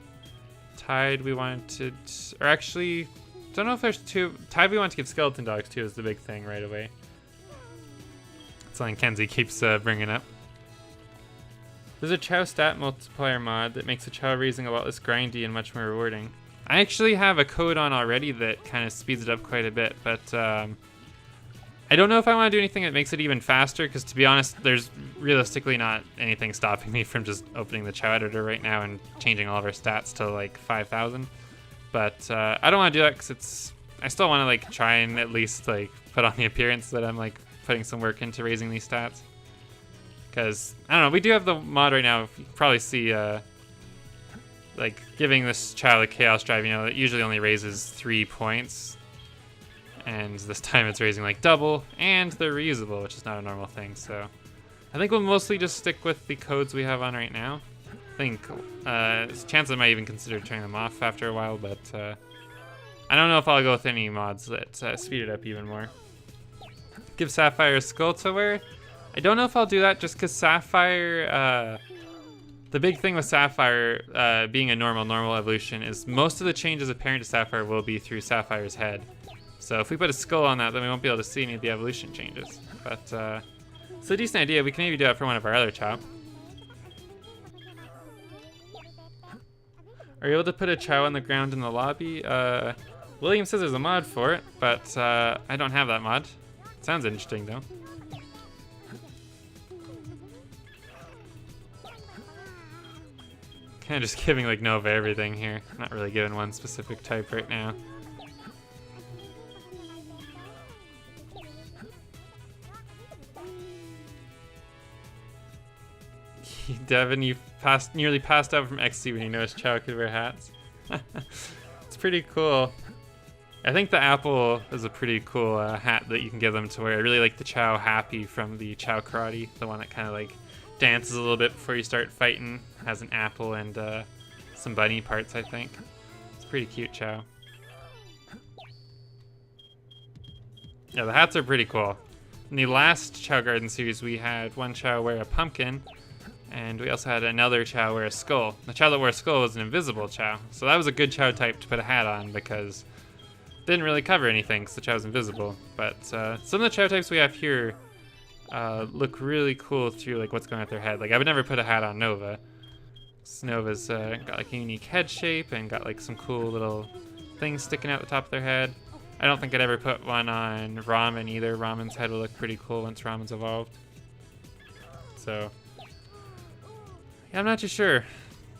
Tide we wanted, or actually, don't know if there's two. Tide we want to give skeleton dogs too is the big thing right away. Something Kenzie keeps bringing up. There's a Chao stat multiplier mod that makes the Chao raising a lot less grindy and much more rewarding. I actually have a code on already that kind of speeds it up quite a bit, but I don't know if I want to do anything that makes it even faster, because to be honest, there's realistically not anything stopping me from just opening the Chao editor right now and changing all of our stats to like 5,000. But I don't want to do that because I still want to like try and at least like put on the appearance that I'm like putting some work into raising these stats. Because, I don't know, we do have the mod right now. You can probably see, like, giving this Chao the Chaos Drive, you know, it usually only raises 3 points. And this time it's raising, like, double, and they're reusable, which is not a normal thing. So, I think we'll mostly just stick with the codes we have on right now. I think, there's a chance I might even consider turning them off after a while, but, I don't know if I'll go with any mods that speed it up even more. Give Sapphire a skull to wear. I don't know if I'll do that just because Sapphire, the big thing with Sapphire being a normal evolution is most of the changes apparent to Sapphire will be through Sapphire's head. So if we put a skull on that, then we won't be able to see any of the evolution changes. But it's a decent idea. We can maybe do that for one of our other Chao. Are you able to put a Chao on the ground in the lobby? William says there's a mod for it, but I don't have that mod. Sounds interesting though. Kind of just giving like Nova everything here. Not really giving one specific type right now. Devin, you nearly passed out from ecstasy when you noticed Chao could wear hats. It's pretty cool. I think the apple is a pretty cool hat that you can give them to wear. I really like the Chao Happy from the Chao Karate, the one that kind of like dances a little bit before you start fighting. Has an apple and some bunny parts, I think. It's pretty cute, Chao. Yeah, the hats are pretty cool. In the last Chao Garden series, we had one Chao wear a pumpkin, and we also had another Chao wear a skull. The Chao that wore a skull was an invisible Chao, so that was a good Chao type to put a hat on because it didn't really cover anything because the Chao's invisible. But some of the Chao types we have here look really cool through like what's going on with their head. Like I would never put a hat on Nova. Nova's got like a unique head shape and got like some cool little things sticking out the top of their head. I don't think I'd ever put one on Ramen either. Ramen's head will look pretty cool once Ramen's evolved. So, yeah, I'm not too sure.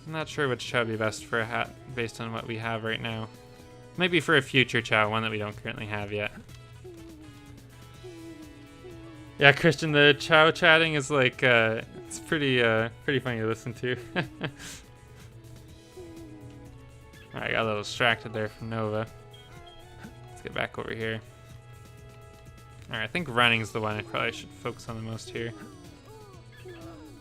I'm not sure which Chao would be best for a hat based on what we have right now. Maybe for a future Chao, one that we don't currently have yet. Yeah, Christian, the Chao chatting is like, it's pretty funny to listen to. Alright, got a little distracted there from Nova. Get back over here. Alright, I think running's the one I probably should focus on the most here.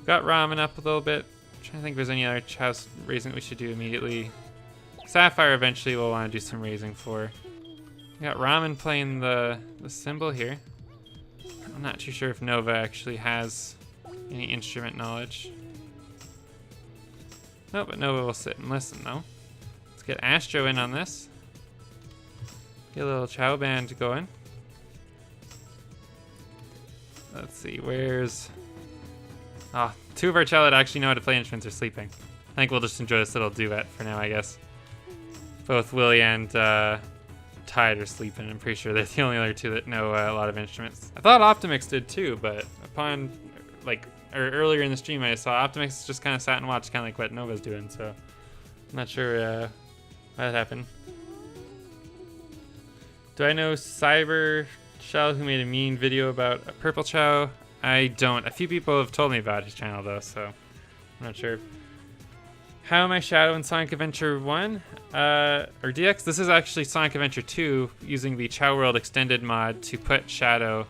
Got Ramen up a little bit. Trying to think if there's any other Chao raising that we should do immediately. Sapphire eventually we'll want to do some raising for. We got Ramen playing the symbol here. I'm not too sure if Nova actually has any instrument knowledge. No, but Nova will sit and listen though. Let's get Astro in on this. Get a little Chao band going. Let's see, where's... Ah, two of our Chao that actually know how to play instruments are sleeping. I think we'll just enjoy this little duet for now, I guess. Both Willie and Tide are sleeping. I'm pretty sure they're the only other two that know a lot of instruments. I thought Optimix did too, but upon, like, or earlier in the stream I saw Optimix just kind of sat and watched, kind of like what Nova's doing, so I'm not sure why that happened. Do I know Cyber Chao who made a mean video about a purple Chao? I don't. A few people have told me about his channel though, so I'm not sure. How am I Shadow in Sonic Adventure 1? Or DX? This is actually Sonic Adventure 2 using the Chao World extended mod to put Shadow.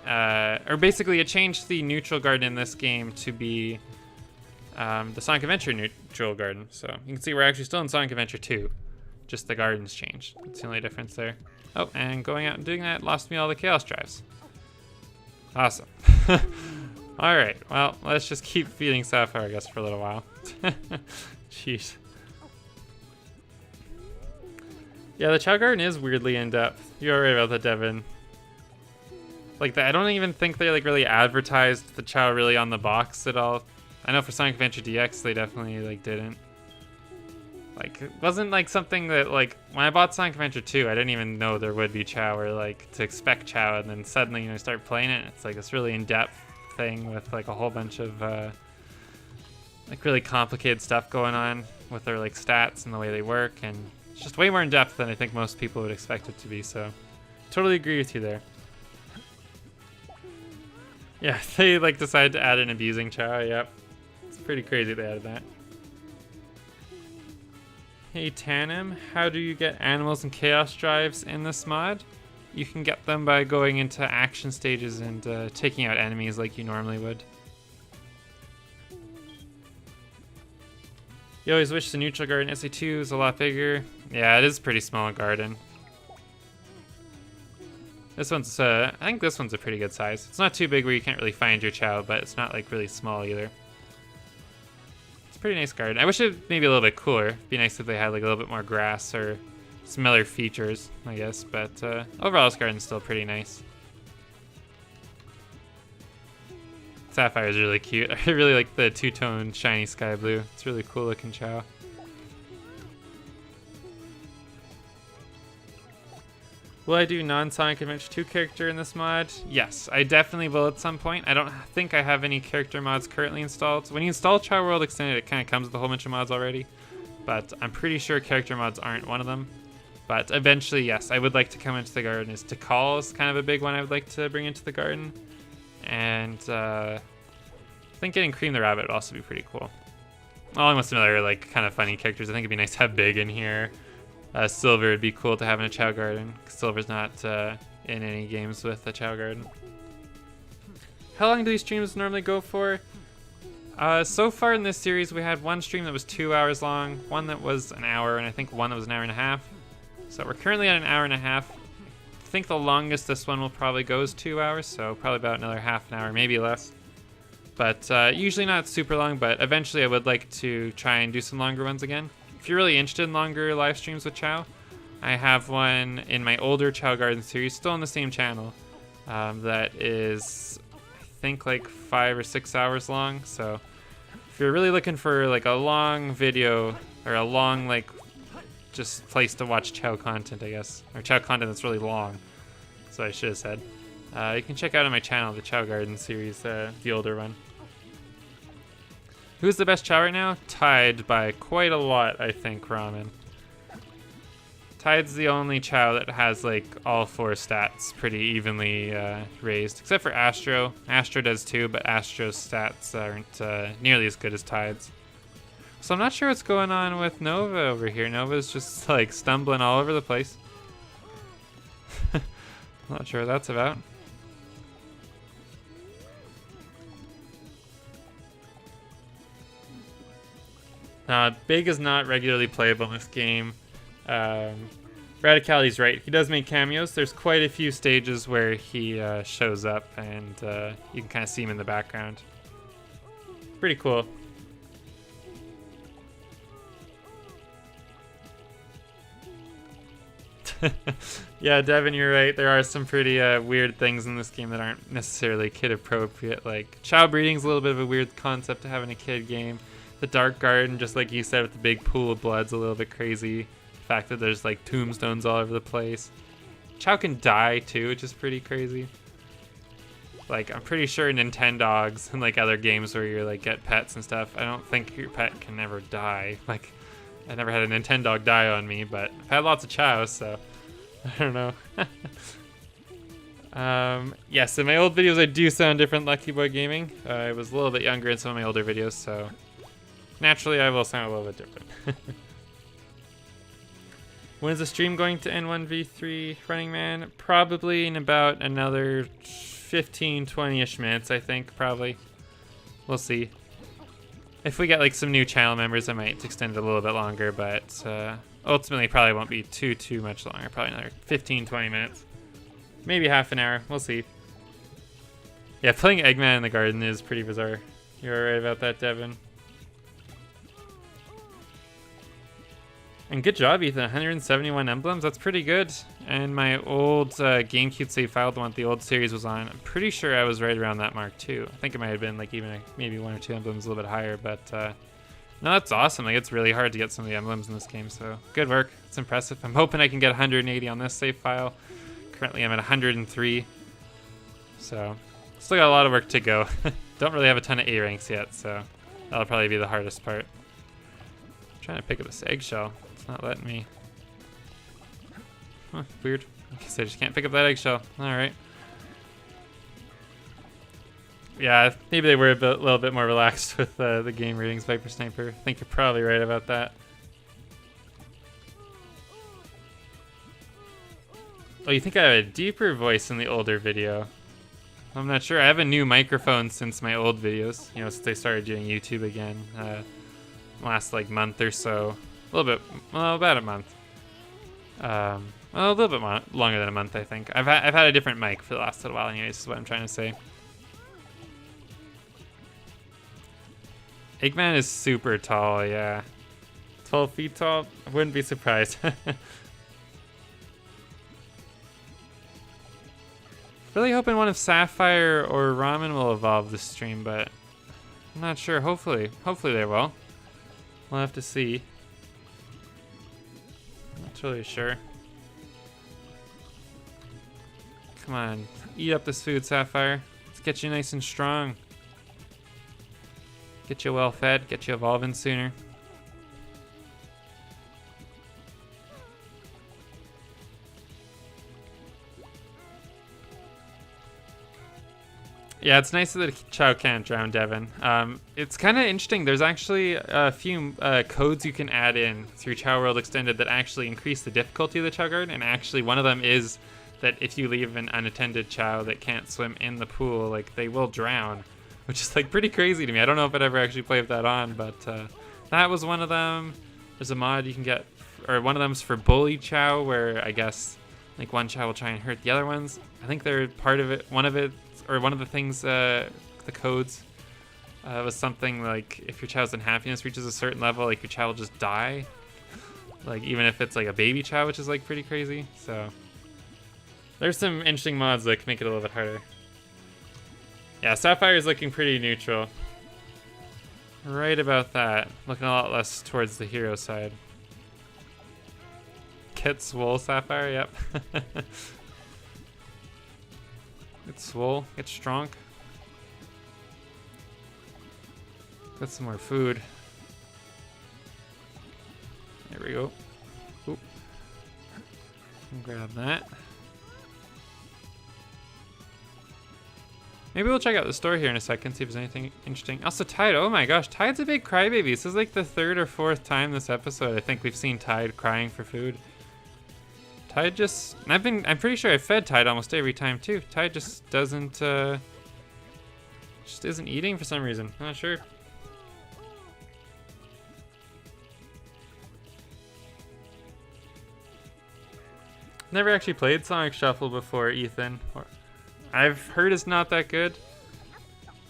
Or basically it changed the neutral garden in this game to be the Sonic Adventure neutral garden. So you can see we're actually still in Sonic Adventure 2. Just the gardens changed. That's the only difference there. Oh, and going out and doing that lost me all the Chaos Drives. Awesome. Alright, well, let's just keep feeding Sapphire, I guess, for a little while. Jeez. Yeah, the Chao Garden is weirdly in-depth. You're right about that, Devin. Like, I don't even think they, like, really advertised the Chao really on the box at all. I know for Sonic Adventure DX, they definitely, like, didn't. Like, it wasn't like something that, like, when I bought Sonic Adventure 2, I didn't even know there would be Chao or, like, to expect Chao, and then suddenly, you know, start playing it, and it's like this really in-depth thing with, like, a whole bunch of, like, really complicated stuff going on with their, like, stats and the way they work, and it's just way more in-depth than I think most people would expect it to be, so totally agree with you there. Yeah, they, like, decided to add an abusing Chao, yep. It's pretty crazy they added that. Hey Tanim, how do you get animals and chaos drives in this mod? You can get them by going into action stages and taking out enemies like you normally would. You always wish the neutral garden SA2 is a lot bigger. Yeah, it is a pretty small garden. This one's, I think this one's a pretty good size. It's not too big where you can't really find your Chao, but it's not like really small either. Pretty nice garden. I wish it maybe a little bit cooler. It'd be nice if they had like a little bit more grass or some other features, I guess. But overall, this garden's still pretty nice. Sapphire is really cute. I really like the two-tone shiny sky blue. It's really cool looking Chao. Will I do non-Sonic Adventure 2 character in this mod? Yes, I definitely will at some point. I don't think I have any character mods currently installed. When you install Chao World Extended, it kind of comes with a whole bunch of mods already. But I'm pretty sure character mods aren't one of them. But eventually, yes, I would like to come into the garden. Is to call is kind of a big one I would like to bring into the garden. And I think getting Cream the Rabbit would also be pretty coul along with some other like kind of funny characters. I think it'd be nice to have Big in here. Silver would be cool to have in a Chao Garden. Silver's not in any games with a Chao Garden. How long do these streams normally go for? So far in this series, we had one stream that was 2 hours long, one that was an hour, and I think one that was an hour and a half. So we're currently at an hour and a half. I think the longest this one will probably go is 2 hours, so probably about another half an hour, maybe less. But usually not super long, but eventually I would like to try and do some longer ones again. If you're really interested in longer live streams with Chao, I have one in my older Chao Garden series, still on the same channel, that is, I think, like 5 or 6 hours long. So if you're really looking for like a long video or a long like just place to watch Chao content, I guess, or Chao content that's really long, that's what I should have said. You can check out on my channel the Chao Garden series, the older one. Who's the best Chao right now? Tide by quite a lot, I think, Ramen. Tide's the only Chao that has like all 4 stats pretty evenly raised, except for Astro. Astro does too, but Astro's stats aren't nearly as good as Tide's. So I'm not sure what's going on with Nova over here. Nova's just like stumbling all over the place. Not sure what that's about. Big is not regularly playable in this game. Radicality's right. He does make cameos. There's quite a few stages where he shows up, and you can kind of see him in the background. Pretty cool. Yeah, Devin, you're right. There are some pretty weird things in this game that aren't necessarily kid appropriate. Like Chao breeding's a little bit of a weird concept to have in a kid game. The Dark Garden, just like you said, with the big pool of blood's a little bit crazy. The fact that there's like tombstones all over the place. Chao can die too, which is pretty crazy. Like I'm pretty sure Nintendogs and like other games where you like get pets and stuff, I don't think your pet can never die. Like I never had a Nintendog die on me, but I've had lots of Chaos, so I don't know. Yes, in my old videos I do sound different, Lucky Boy Gaming. I was a little bit younger in some of my older videos, so naturally I will sound a little bit different. When is the stream going to end 1v3 Running Man? Probably in about another 15-20ish minutes, I think, probably. We'll see. If we get like some new channel members, I might extend it a little bit longer, but ultimately probably won't be too much longer. Probably another 15-20 minutes. Maybe half an hour. We'll see. Yeah, playing Eggman in the garden is pretty bizarre. You're right about that, Devin. And good job, Ethan. 171 emblems. That's pretty good. And my old GameCube save file, the one the old series was on, I'm pretty sure I was right around that mark too. I think it might have been like even maybe 1 or 2 emblems a little bit higher, but no, that's awesome. Like it's really hard to get some of the emblems in this game, so good work. It's impressive. I'm hoping I can get 180 on this save file. Currently I'm at 103, so still got a lot of work to go. Don't really have a ton of A ranks yet, so that'll probably be the hardest part. I'm trying to pick up this eggshell. It's not letting me. Huh, weird. I guess I just can't pick up that eggshell. Alright. Yeah, maybe they were a little bit more relaxed with the game ratings, Viper Sniper. I think you're probably right about that. Oh, you think I have a deeper voice in the older video? I'm not sure. I have a new microphone since my old videos. You know, since I started doing YouTube again. Last like month or so. A little bit, well, about a month. Well, a little bit longer than a month, I think. I've had a different mic for the last little while, anyways. Is what I'm trying to say. Eggman is super tall, yeah. 12 feet tall. I wouldn't be surprised. Really hoping one of Sapphire or Ramen will evolve this stream, but I'm not sure. Hopefully they will. We'll have to see. Not really sure. Come on, eat up this food, Sapphire. Let's get you nice and strong. Get you well fed, get you evolving sooner. Yeah, it's nice that Chao can't drown Devin. It's kind of interesting. There's actually a few codes you can add in through Chao World Extended that actually increase the difficulty of the Chao Garden, and actually one of them is that if you leave an unattended Chao that can't swim in the pool, like, they will drown, which is like pretty crazy to me. I don't know if I'd ever actually played that on, but that was one of them. There's a mod you can get, or one of them's for bully Chao, where I guess like one Chao will try and hurt the other ones. I think they're part of it. One of the things, the codes was something like if your Chao's unhappiness reaches a certain level, like your Chao will just die. Like even if it's like a baby Chao, which is like pretty crazy. So there's some interesting mods that can make it a little bit harder. Yeah, Sapphire is looking pretty neutral. Right about that. Looking a lot less towards the hero side. Get swole, Sapphire, yep. Get swole, get strong. Get some more food. There we go. Oop. Grab that. Maybe we'll check out the store here in a second, see if there's anything interesting. Also, Tide, oh my gosh, Tide's a big crybaby. This is like the 3rd or 4th time this episode I think we've seen Tide crying for food. Tide just, I'm pretty sure I fed Tide almost every time too. Tide just doesn't, just isn't eating for some reason. I'm not sure. Never actually played Sonic Shuffle before, Ethan. I've heard it's not that good.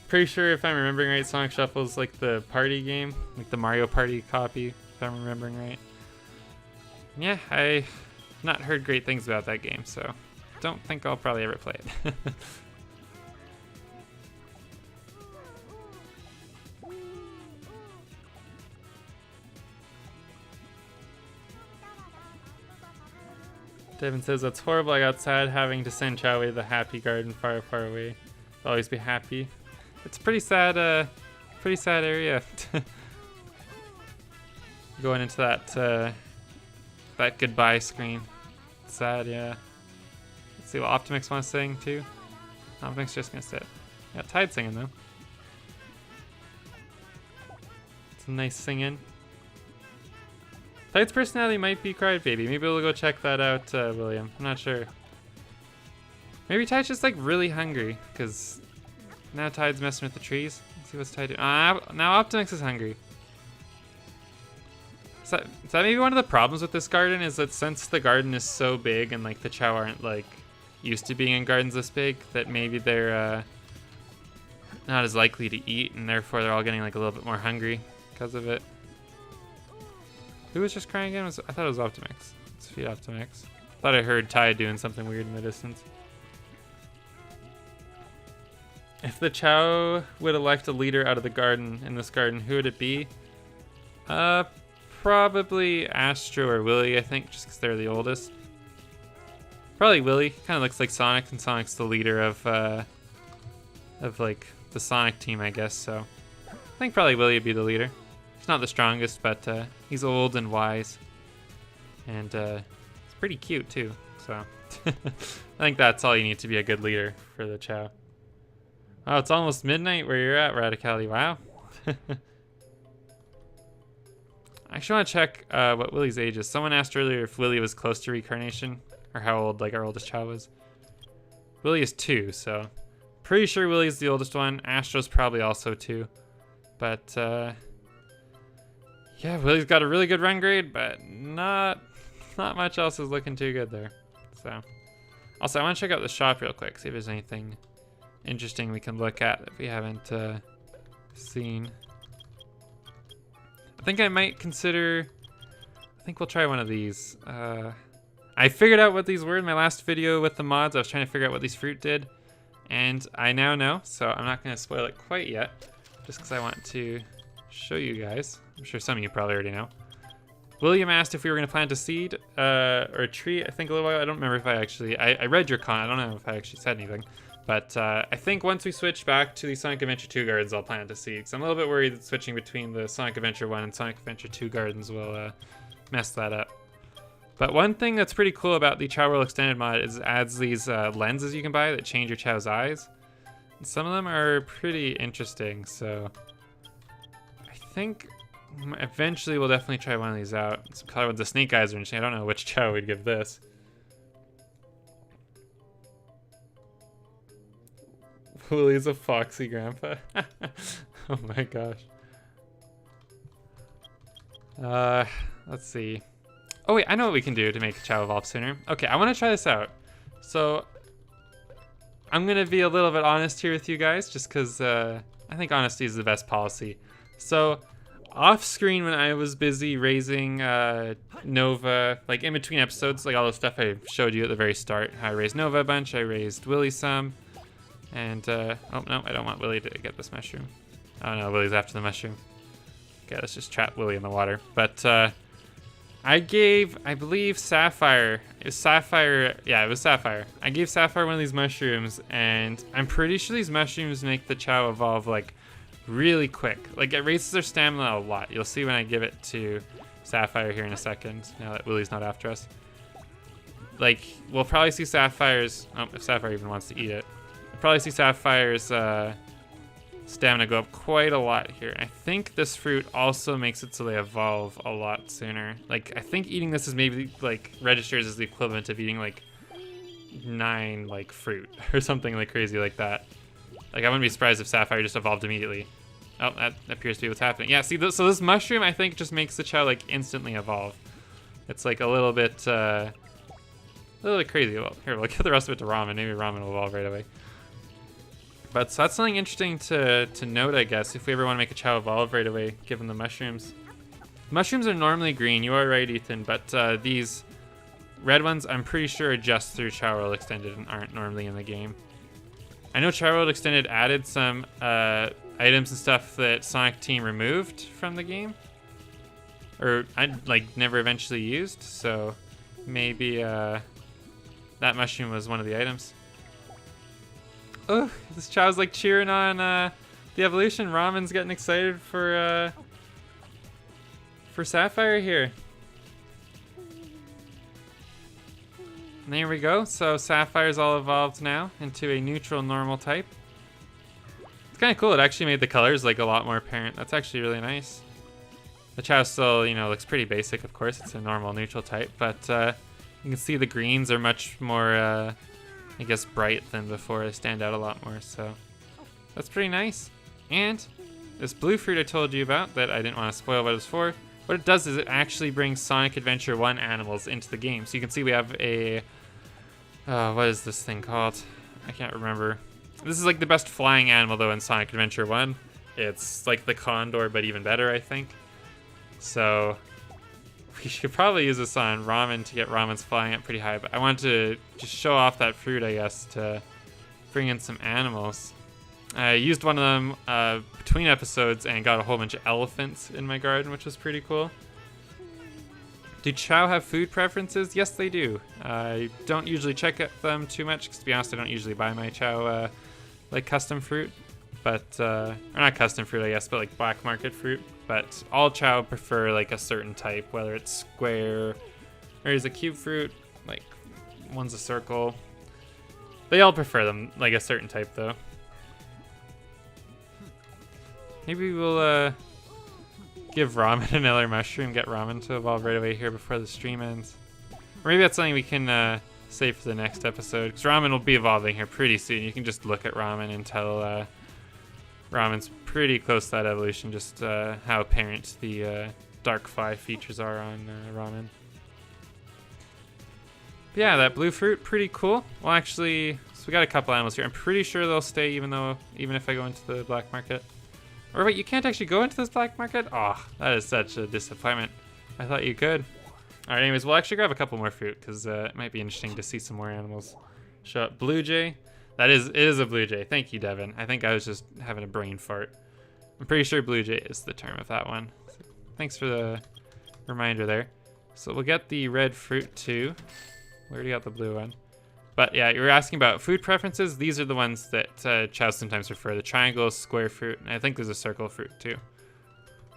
Pretty sure if I'm remembering right, Sonic Shuffle is like the party game, like the Mario Party copy, if I'm remembering right. Yeah, I've not heard great things about that game, so don't think I'll probably ever play it. Devin says, that's horrible. I got sad having to send Chao away to the happy garden far, far away. I'll always be happy. It's a pretty sad area. Going into that goodbye screen. It's sad, yeah. Let's see what Optimix wants to sing too. Optimix just gonna sit. Yeah, Tide singing though. It's a nice singing. Tide's personality might be Crybaby. Maybe we'll go check that out, William. I'm not sure. Maybe Tide's just like really hungry, because now Tide's messing with the trees. Let's see what's Tide doing. Now Optimix is hungry. Is that maybe one of the problems with this garden, is that since the garden is so big and like the Chao aren't like used to being in gardens this big, that maybe they're not as likely to eat, and therefore they're all getting like a little bit more hungry because of it. Who was just crying again? I thought it was Optimix. Let's feed Optimix. Thought I heard Tide doing something weird in the distance. If the Chao would elect a leader out of the garden, in this garden, who would it be? Probably Astro or Willy, I think, just because they're the oldest. Probably Willy. Kind of looks like Sonic, and Sonic's the leader of like the Sonic team, I guess. So I think probably Willy would be the leader. He's not the strongest, but he's old and wise, and he's pretty cute too. So I think that's all you need to be a good leader for the Chao. Oh, it's almost midnight where you're at, Radicality. Wow. I actually want to check what Willy's age is. Someone asked earlier if Willy was close to reincarnation, or how old like our oldest Chao was. Willy is 2, so pretty sure Willy's the oldest one. Astro's probably also 2, but yeah, Willy's got a really good run grade, but not much else is looking too good there. So, also I want to check out the shop real quick, see if there's anything interesting we can look at that we haven't seen. I think I might consider. I think we'll try one of these. I figured out what these were in my last video with the mods. I was trying to figure out what these fruit did, and I now know. So I'm not going to spoil it quite yet, just because I want to show you guys. I'm sure some of you probably already know. William asked if we were going to plant a seed or a tree, I think a little while. I don't remember if I actually, I read your comment. I don't know if I actually said anything. But I think once we switch back to the Sonic Adventure 2 gardens, I'll plant a seed. So I'm a little bit worried that switching between the Sonic Adventure 1 and Sonic Adventure 2 gardens will mess that up. But one thing that's pretty cool about the Chao World Extended mod is it adds these lenses you can buy that change your Chao's eyes. some of them are pretty interesting, so I think eventually we'll definitely try one of these out. Some color ones, the snake eyes are interesting. I don't know which Chao we'd give this. Willie's a foxy grandpa. Oh my gosh. Let's see. Oh wait, I know what we can do to make Chao evolve sooner. Okay, I want to try this out. So I'm gonna be a little bit honest here with you guys, just because I think honesty is the best policy. So off screen, when I was busy raising Nova, like in between episodes, like all the stuff I showed you at the very start, how I raised Nova a bunch, I raised Willy some, and oh no, I don't want Willy to get this mushroom. Oh no, Willy's after the mushroom. Okay, let's just trap Willy in the water. But I gave, I believe, Sapphire. It was Sapphire. Yeah, it was Sapphire. I gave Sapphire one of these mushrooms, and I'm pretty sure these mushrooms make the Chao evolve like really quick. Like it raises their stamina a lot. You'll see when I give it to Sapphire here in a second. Now that Willy's not after us. Like we'll probably see Sapphire's. Oh, if Sapphire even wants to eat it, we'll probably see Sapphire's stamina go up quite a lot here. I think this fruit also makes it so they evolve a lot sooner. Like I think eating this is maybe like registers as the equivalent of eating like 9 like fruit or something like crazy like that. Like I wouldn't be surprised if Sapphire just evolved immediately. Oh, that appears to be what's happening. Yeah, see, so this mushroom I think just makes the Chao like instantly evolve. It's like a little bit crazy. Well, here we'll give the rest of it to Ramen. Maybe Ramen will evolve right away. But so that's something interesting to note, I guess, if we ever want to make a Chao evolve right away, given the mushrooms. Mushrooms are normally green, you are right, Ethan, but these red ones I'm pretty sure are just through Chao World Extended and aren't normally in the game. I know Chao World Extended added some items and stuff that Sonic Team removed from the game, or I like never eventually used, so maybe that mushroom was one of the items. Oh, this Chao's like cheering on the evolution. Ramen's getting excited for Sapphire here. And there we go. So Sapphire's all evolved now into a neutral normal type. It's kind of cool. It actually made the colors like a lot more apparent. That's actually really nice. The Chao still, you know, looks pretty basic. Of course, it's a normal neutral type, but you can see the greens are much more I guess bright than before. They stand out a lot more, so that's pretty nice. And this blue fruit I told you about that I didn't want to spoil what it's for, what it does is it actually brings Sonic Adventure 1 animals into the game. So you can see we have a, what is this thing called? I can't remember. This is like the best flying animal though in Sonic Adventure 1. It's like the Condor, but even better, I think. So we should probably use this on Ramen to get Ramen's flying up pretty high, but I want to just show off that fruit, I guess, to bring in some animals. I used one of them between episodes and got a whole bunch of elephants in my garden, which was pretty cool. Do Chao have food preferences? Yes, they do. I don't usually check at them too much, because to be honest, I don't usually buy my Chao like custom fruit, but or not custom fruit, I guess, but like black market fruit. But all Chao prefer like a certain type, whether it's square or is a cube fruit, like one's a circle. They all prefer them like a certain type though. Maybe we'll give Ramen another mushroom, get Ramen to evolve right away here before the stream ends. Or maybe that's something we can save for the next episode, because Ramen will be evolving here pretty soon. You can just look at Ramen and tell Ramen's pretty close to that evolution, just how apparent the Dark 5 features are on Ramen. But yeah, that blue fruit, pretty cool. Well, actually, so we got a couple animals here. I'm pretty sure they'll stay even if I go into the black market. Or wait, you can't actually go into this black market? Oh, that is such a disappointment. I thought you could. All right, anyways, we'll actually grab a couple more fruit, because it might be interesting to see some more animals show up. Blue jay. It is a blue jay. Thank you, Devin. I think I was just having a brain fart. I'm pretty sure blue jay is the term of that one. So thanks for the reminder there. So we'll get the red fruit too. We already got the blue one. But yeah, you were asking about food preferences. These are the ones that Chao sometimes prefer. The triangle, square fruit, and I think there's a circle fruit too.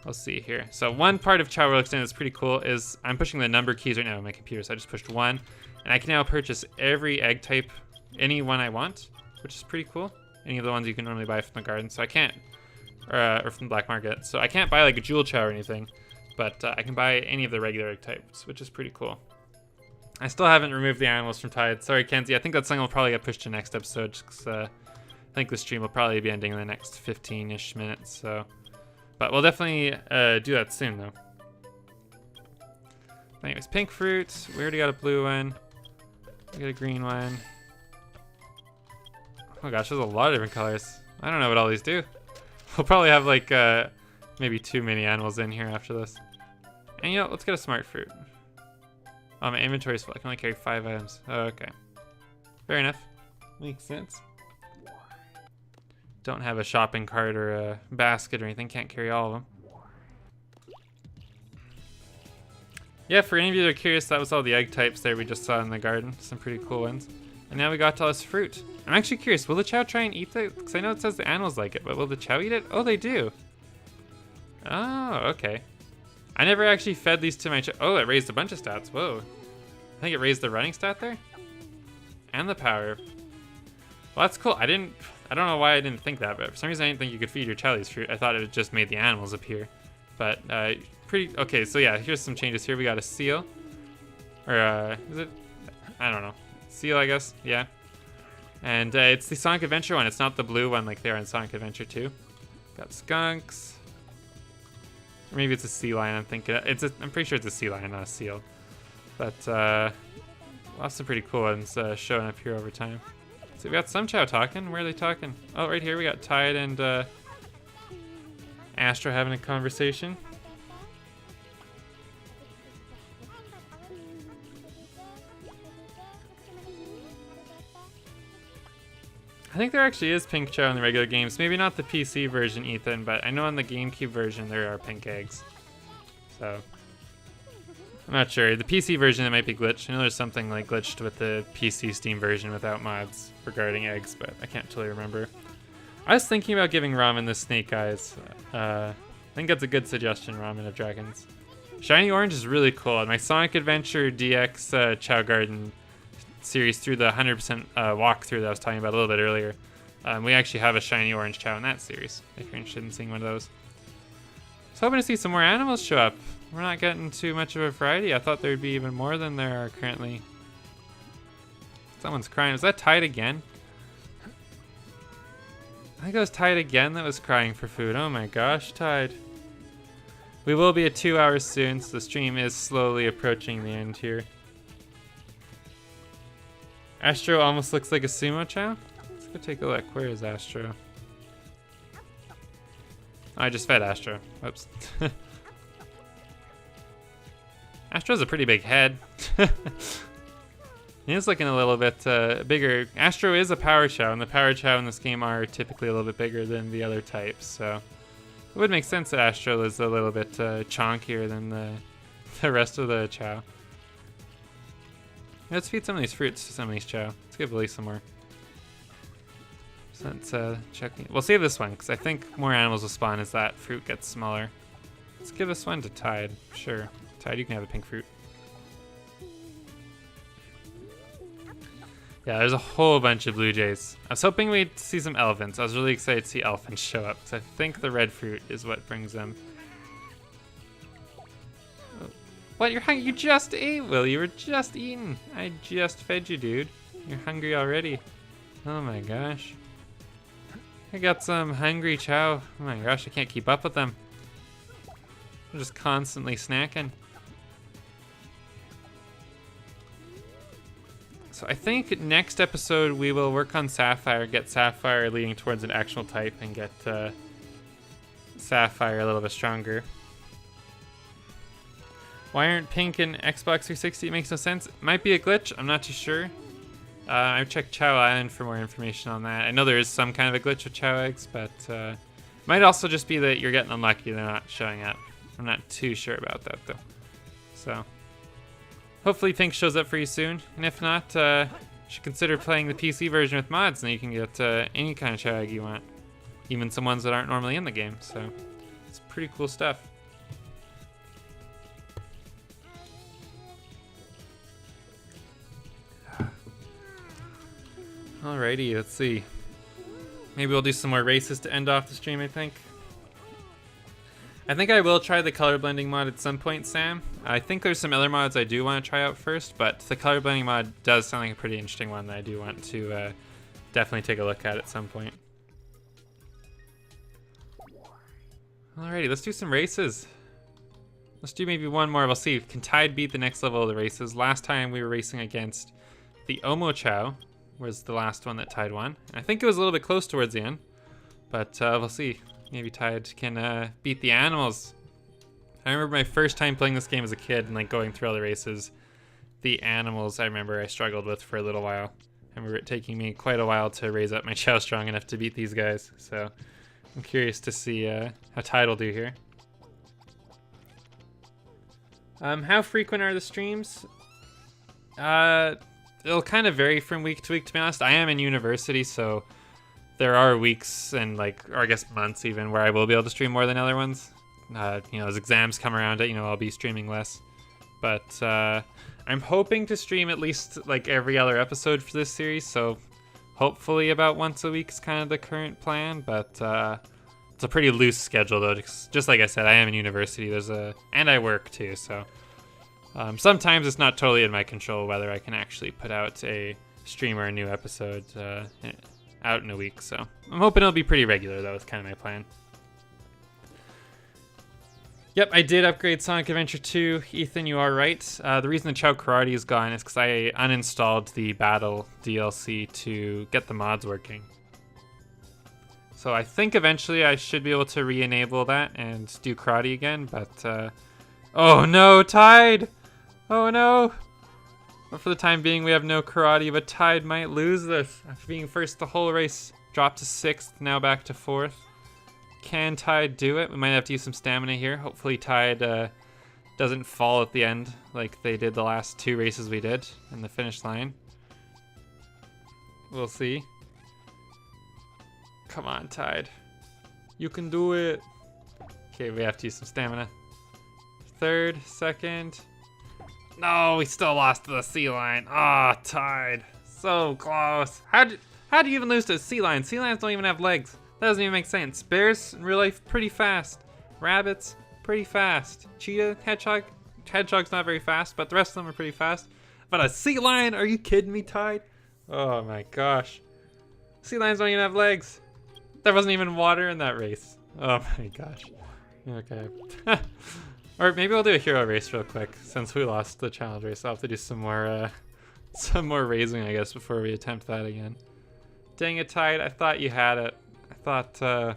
We'll see here. So one part of Chao World Extended that's pretty cool is I'm pushing the number keys right now on my computer. So I just pushed 1, and I can now purchase every egg type, any one I want, which is pretty cool. any of the ones you can normally buy from the garden, so I can't, or from the black market. So I can't buy like a jewel chow or anything, but I can buy any of the regular egg types, which is pretty cool. I still haven't removed the animals from Tide. Sorry, Kenzie. I think that thing will probably get pushed to next episode, just 'cause, I think the stream will probably be ending in the next 15-ish minutes. So, but we'll definitely do that soon, though. Anyways, pink fruit. We already got a blue one. We got a green one. Oh gosh, there's a lot of different colors. I don't know what all these do. We'll probably have like maybe too many animals in here after this. And you know, let's get a smart fruit. Oh, my inventory's full. I can only carry 5 items. Oh, okay. Fair enough. Makes sense. Don't have a shopping cart or a basket or anything. Can't carry all of them. Yeah, for any of you that are curious, that was all the egg types there we just saw in the garden. Some pretty cool ones. And now we got all this fruit. I'm actually curious, will the Chao try and eat it? Because I know it says the animals like it, but will the Chao eat it? Oh, they do. Oh, okay. I never actually fed these to my Chao. Oh, it raised a bunch of stats. Whoa. I think it raised the running stat there. And the power. Well, that's cool. I don't know why I didn't think that, but for some reason I didn't think you could feed your Chao these fruit. I thought it just made the animals appear. But, okay, so yeah, here's some changes here. We got a seal. Or, is it? I don't know. Seal, I guess. Yeah. And it's the Sonic Adventure one. It's not the blue one like they are in Sonic Adventure 2. Got skunks. Or maybe it's a sea lion, I'm thinking. I'm pretty sure it's a sea lion, not a seal. But, lots of pretty cool ones showing up here over time. So we got some Chao talking. Where are they talking? Oh, right here we got Tide and Astro having a conversation. I think there actually is pink Chao in the regular games. Maybe not the PC version, Ethan, but I know on the GameCube version there are pink eggs. So, I'm not sure. The PC version, it might be glitched. I know there's something like glitched with the PC Steam version without mods regarding eggs, but I can't totally remember. I was thinking about giving Ramen the snake eyes. I think that's a good suggestion, Ramen of Dragons. Shiny Orange is really cool. In my Sonic Adventure DX Chao Garden series through the 100% walkthrough that I was talking about a little bit earlier, we actually have a shiny orange Chao in that series, if you're interested in seeing one of those. I was hoping to see some more animals show up. We're not getting too much of a variety. I thought there'd be even more than there are currently. Someone's crying. Was that Tide again? I think it was Tide again that was crying for food. Oh my gosh, Tide. We will be at 2 hours soon, so the stream is slowly approaching the end here. Astro almost looks like a sumo Chao. Let's go take a look. Where is Astro? Oh, I just fed Astro. Whoops. Astro's a pretty big head. He is looking a little bit bigger. Astro is a power Chao, and the power Chao in this game are typically a little bit bigger than the other types, so it would make sense that Astro is a little bit chonkier than the rest of the Chao. Let's feed some of these fruits to some of these Chao. Let's give Elise some more. So let's check. We'll save this one, because I think more animals will spawn as that fruit gets smaller. Let's give this one to Tide. Sure. Tide, you can have a pink fruit. Yeah, there's a whole bunch of blue jays. I was hoping we'd see some elephants. I was really excited to see elephants show up, because I think the red fruit is what brings them. What, you're hungry? You just ate, Will. You were just eating. I just fed you, dude. You're hungry already. Oh my gosh. I got some hungry Chao. Oh my gosh, I can't keep up with them. I'm just constantly snacking. So I think next episode we will work on Sapphire, get Sapphire leading towards an actual type, and get Sapphire a little bit stronger. Why aren't pink in Xbox 360? It makes no sense. It might be a glitch. I'm not too sure. I've checked Chao Island for more information on that. I know there is some kind of a glitch with Chao eggs, but it might also just be that you're getting unlucky. They're not showing up. I'm not too sure about that, though. So hopefully pink shows up for you soon. And if not, you should consider playing the PC version with mods, and you can get any kind of Chao egg you want. Even some ones that aren't normally in the game. So it's pretty cool stuff. Alrighty, let's see. Maybe we'll do some more races to end off the stream, I think. I think I will try the color blending mod at some point, Sam. I think there's some other mods I do want to try out first, but the color blending mod does sound like a pretty interesting one that I do want to definitely take a look at some point. Alrighty, let's do some races. Let's do maybe one more. We'll see. Can Tide beat the next level of the races? Last time we were racing against the Omo Chao was the last one that Tide won. I think it was a little bit close towards the end, but we'll see. Maybe Tide can beat the animals. I remember my first time playing this game as a kid and like going through all the races. The animals I remember I struggled with for a little while. I remember it taking me quite a while to raise up my Chao strong enough to beat these guys. So I'm curious to see how Tide will do here. How frequent are the streams? It'll kind of vary from week to week, to be honest. I am in university, so there are weeks and or I guess months even, where I will be able to stream more than other ones. You know, as exams come around, you know, I'll be streaming less. But I'm hoping to stream at least like every other episode for this series, so hopefully about once a week is kind of the current plan. But it's a pretty loose schedule though. Just like I said, I am in university. And I work too, so sometimes it's not totally in my control whether I can actually put out a stream or a new episode out in a week. So I'm hoping it'll be pretty regular though. It's kind of my plan. Yep, I did upgrade Sonic Adventure 2. Ethan, you are right. The reason the Chao Karate is gone is because I uninstalled the Battle DLC to get the mods working. So I think eventually I should be able to re-enable that and do Karate again, but oh no, Tide! Oh no! But for the time being, we have no Karate, but Tide might lose this. After being first the whole race, dropped to 6th, now back to 4th. Can Tide do it? We might have to use some stamina here. Hopefully Tide doesn't fall at the end like they did the last 2 races we did in the finish line. We'll see. Come on, Tide. You can do it. Okay, we have to use some stamina. 3rd, 2nd. No, we still lost to the sea lion. Ah, oh, Tide. So close. How'd you even lose to a sea lion? Sea lions don't even have legs. That doesn't even make sense. Bears in real life, pretty fast. Rabbits, pretty fast. Cheetah, hedgehog. Hedgehog's not very fast, but the rest of them are pretty fast. But a sea lion? Are you kidding me, Tide? Oh my gosh. Sea lions don't even have legs. There wasn't even water in that race. Oh my gosh. Okay. Or maybe we'll do a hero race real quick since we lost the challenge race. I'll have to do some more raising, I guess, before we attempt that again. Dang it, Tide. I thought you had it. I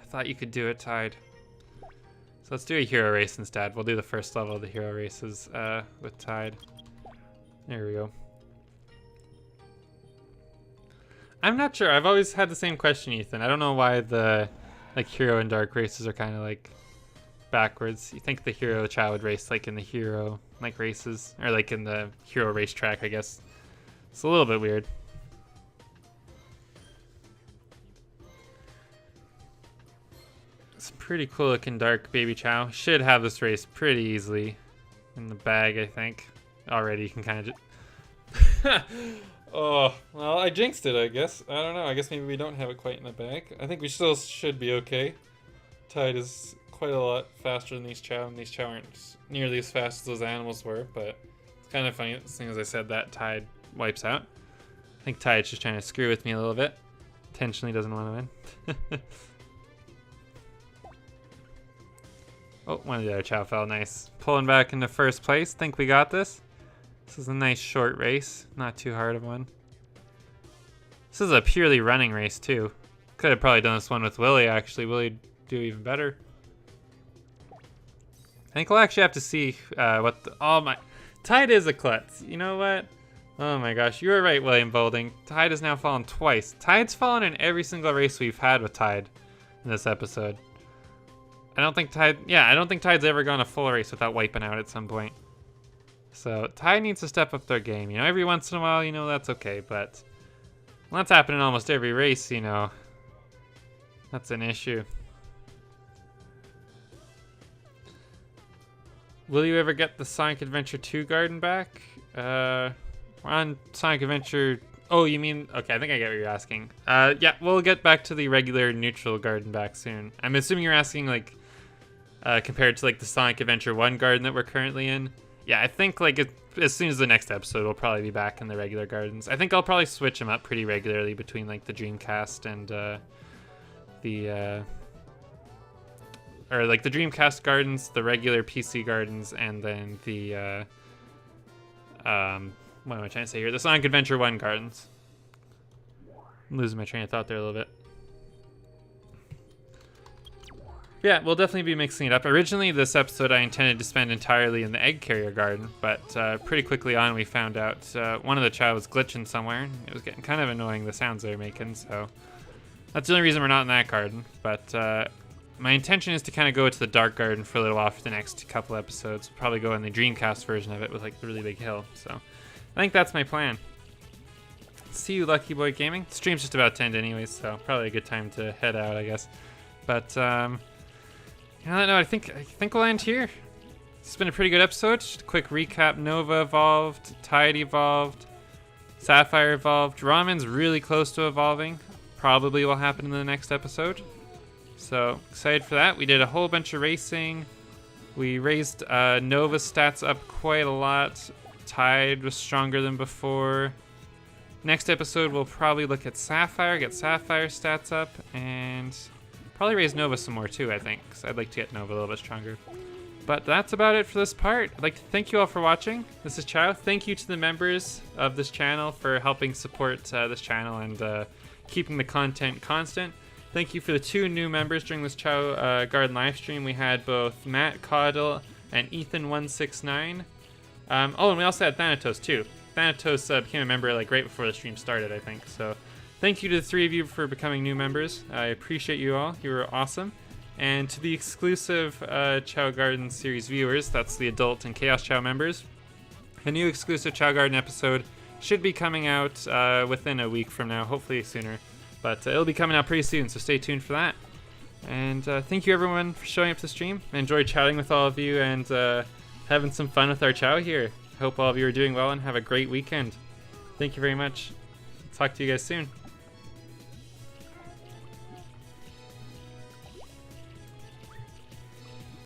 thought you could do it, Tide. So let's do a hero race instead. We'll do the first level of the hero races with Tide. There we go. I'm not sure. I've always had the same question, Ethan. I don't know why the hero and dark races are kind of backwards. You think the hero Chao would race in the hero races, or in the hero racetrack, I guess. It's a little bit weird. It's pretty cool looking dark baby Chao. Should have this race pretty easily in the bag, I think. Already you can kind of just... Oh, well, I jinxed it, I guess. I don't know. I guess maybe we don't have it quite in the bag. I think we still should be okay. Tide is quite a lot faster than these Chao, and these Chao aren't nearly as fast as those animals were, but it's kind of funny, as soon as I said that, Tide wipes out. I think Tide's just trying to screw with me a little bit. Intentionally doesn't want to win. Oh, one of the other Chao fell. Nice. Pulling back into first place. Think we got this. This is a nice short race. Not too hard of one. This is a purely running race, too. Could have probably done this one with Willie, actually. Willie'd do even better. I think we'll actually have to see what the... Oh, my... Tide is a klutz. You know what? Oh, my gosh. You were right, William Bolding. Tide has now fallen twice. Tide's fallen in every single race we've had with Tide in this episode. I don't think Tide's ever gone a full race without wiping out at some point. So Tide needs to step up their game. You know, every once in a while, you know, that's okay. But when that's happening almost every race, you know, that's an issue. Will you ever get the Sonic Adventure 2 garden back? We're on Sonic Adventure Oh, you mean, okay, I think I get what you're asking. Yeah, we'll get back to the regular neutral garden back soon. I'm assuming you're asking, like, compared to, like, the Sonic Adventure 1 garden that we're currently in. Yeah, I think, like, as soon as the next episode, we'll probably be back in the regular gardens. I think I'll probably switch them up pretty regularly between, like, the Dreamcast and, the Dreamcast gardens, the regular PC gardens, and then the, what am I trying to say here? The Sonic Adventure 1 gardens. I'm losing my train of thought there a little bit. Yeah, we'll definitely be mixing it up. Originally, this episode I intended to spend entirely in the egg carrier garden, but pretty quickly on we found out one of the Chao was glitching somewhere. It was getting kind of annoying, the sounds they were making, so that's the only reason we're not in that garden. But my intention is to kind of go to the dark garden for a little while for the next couple episodes. We'll probably go in the Dreamcast version of it with like the really big hill, so I think that's my plan. See you, Lucky Boy Gaming. The stream's just about to end anyways, so probably a good time to head out, I guess. But I think we'll end here. It's been a pretty good episode. Just a quick recap: Nova evolved, Tide evolved, Sapphire evolved. Ramen's really close to evolving. Probably will happen in the next episode. So excited for that. We did a whole bunch of racing. We raised Nova's stats up quite a lot. Tide was stronger than before. Next episode, we'll probably look at Sapphire, get Sapphire stats up, and probably raise Nova some more too, I think, because I'd like to get Nova a little bit stronger. But that's about it for this part. I'd like to thank you all for watching. This is Chao. Thank you to the members of this channel for helping support this channel and keeping the content constant. Thank you for the 2 new members during this Chao Garden live stream. We had both Matt Caudle and Ethan169. Oh, and we also had Thanatos too. Thanatos became a member like right before the stream started, I think. So thank you to the 3 of you for becoming new members. I appreciate you all. You were awesome. And to the exclusive Chao Garden series viewers, that's the Adult and Chaos Chao members, a new exclusive Chao Garden episode should be coming out within a week from now, hopefully sooner. But it'll be coming out pretty soon, so stay tuned for that. And thank you everyone for showing up to the stream. I enjoyed chatting with all of you and having some fun with our Chao here. Hope all of you are doing well and have a great weekend. Thank you very much. Talk to you guys soon.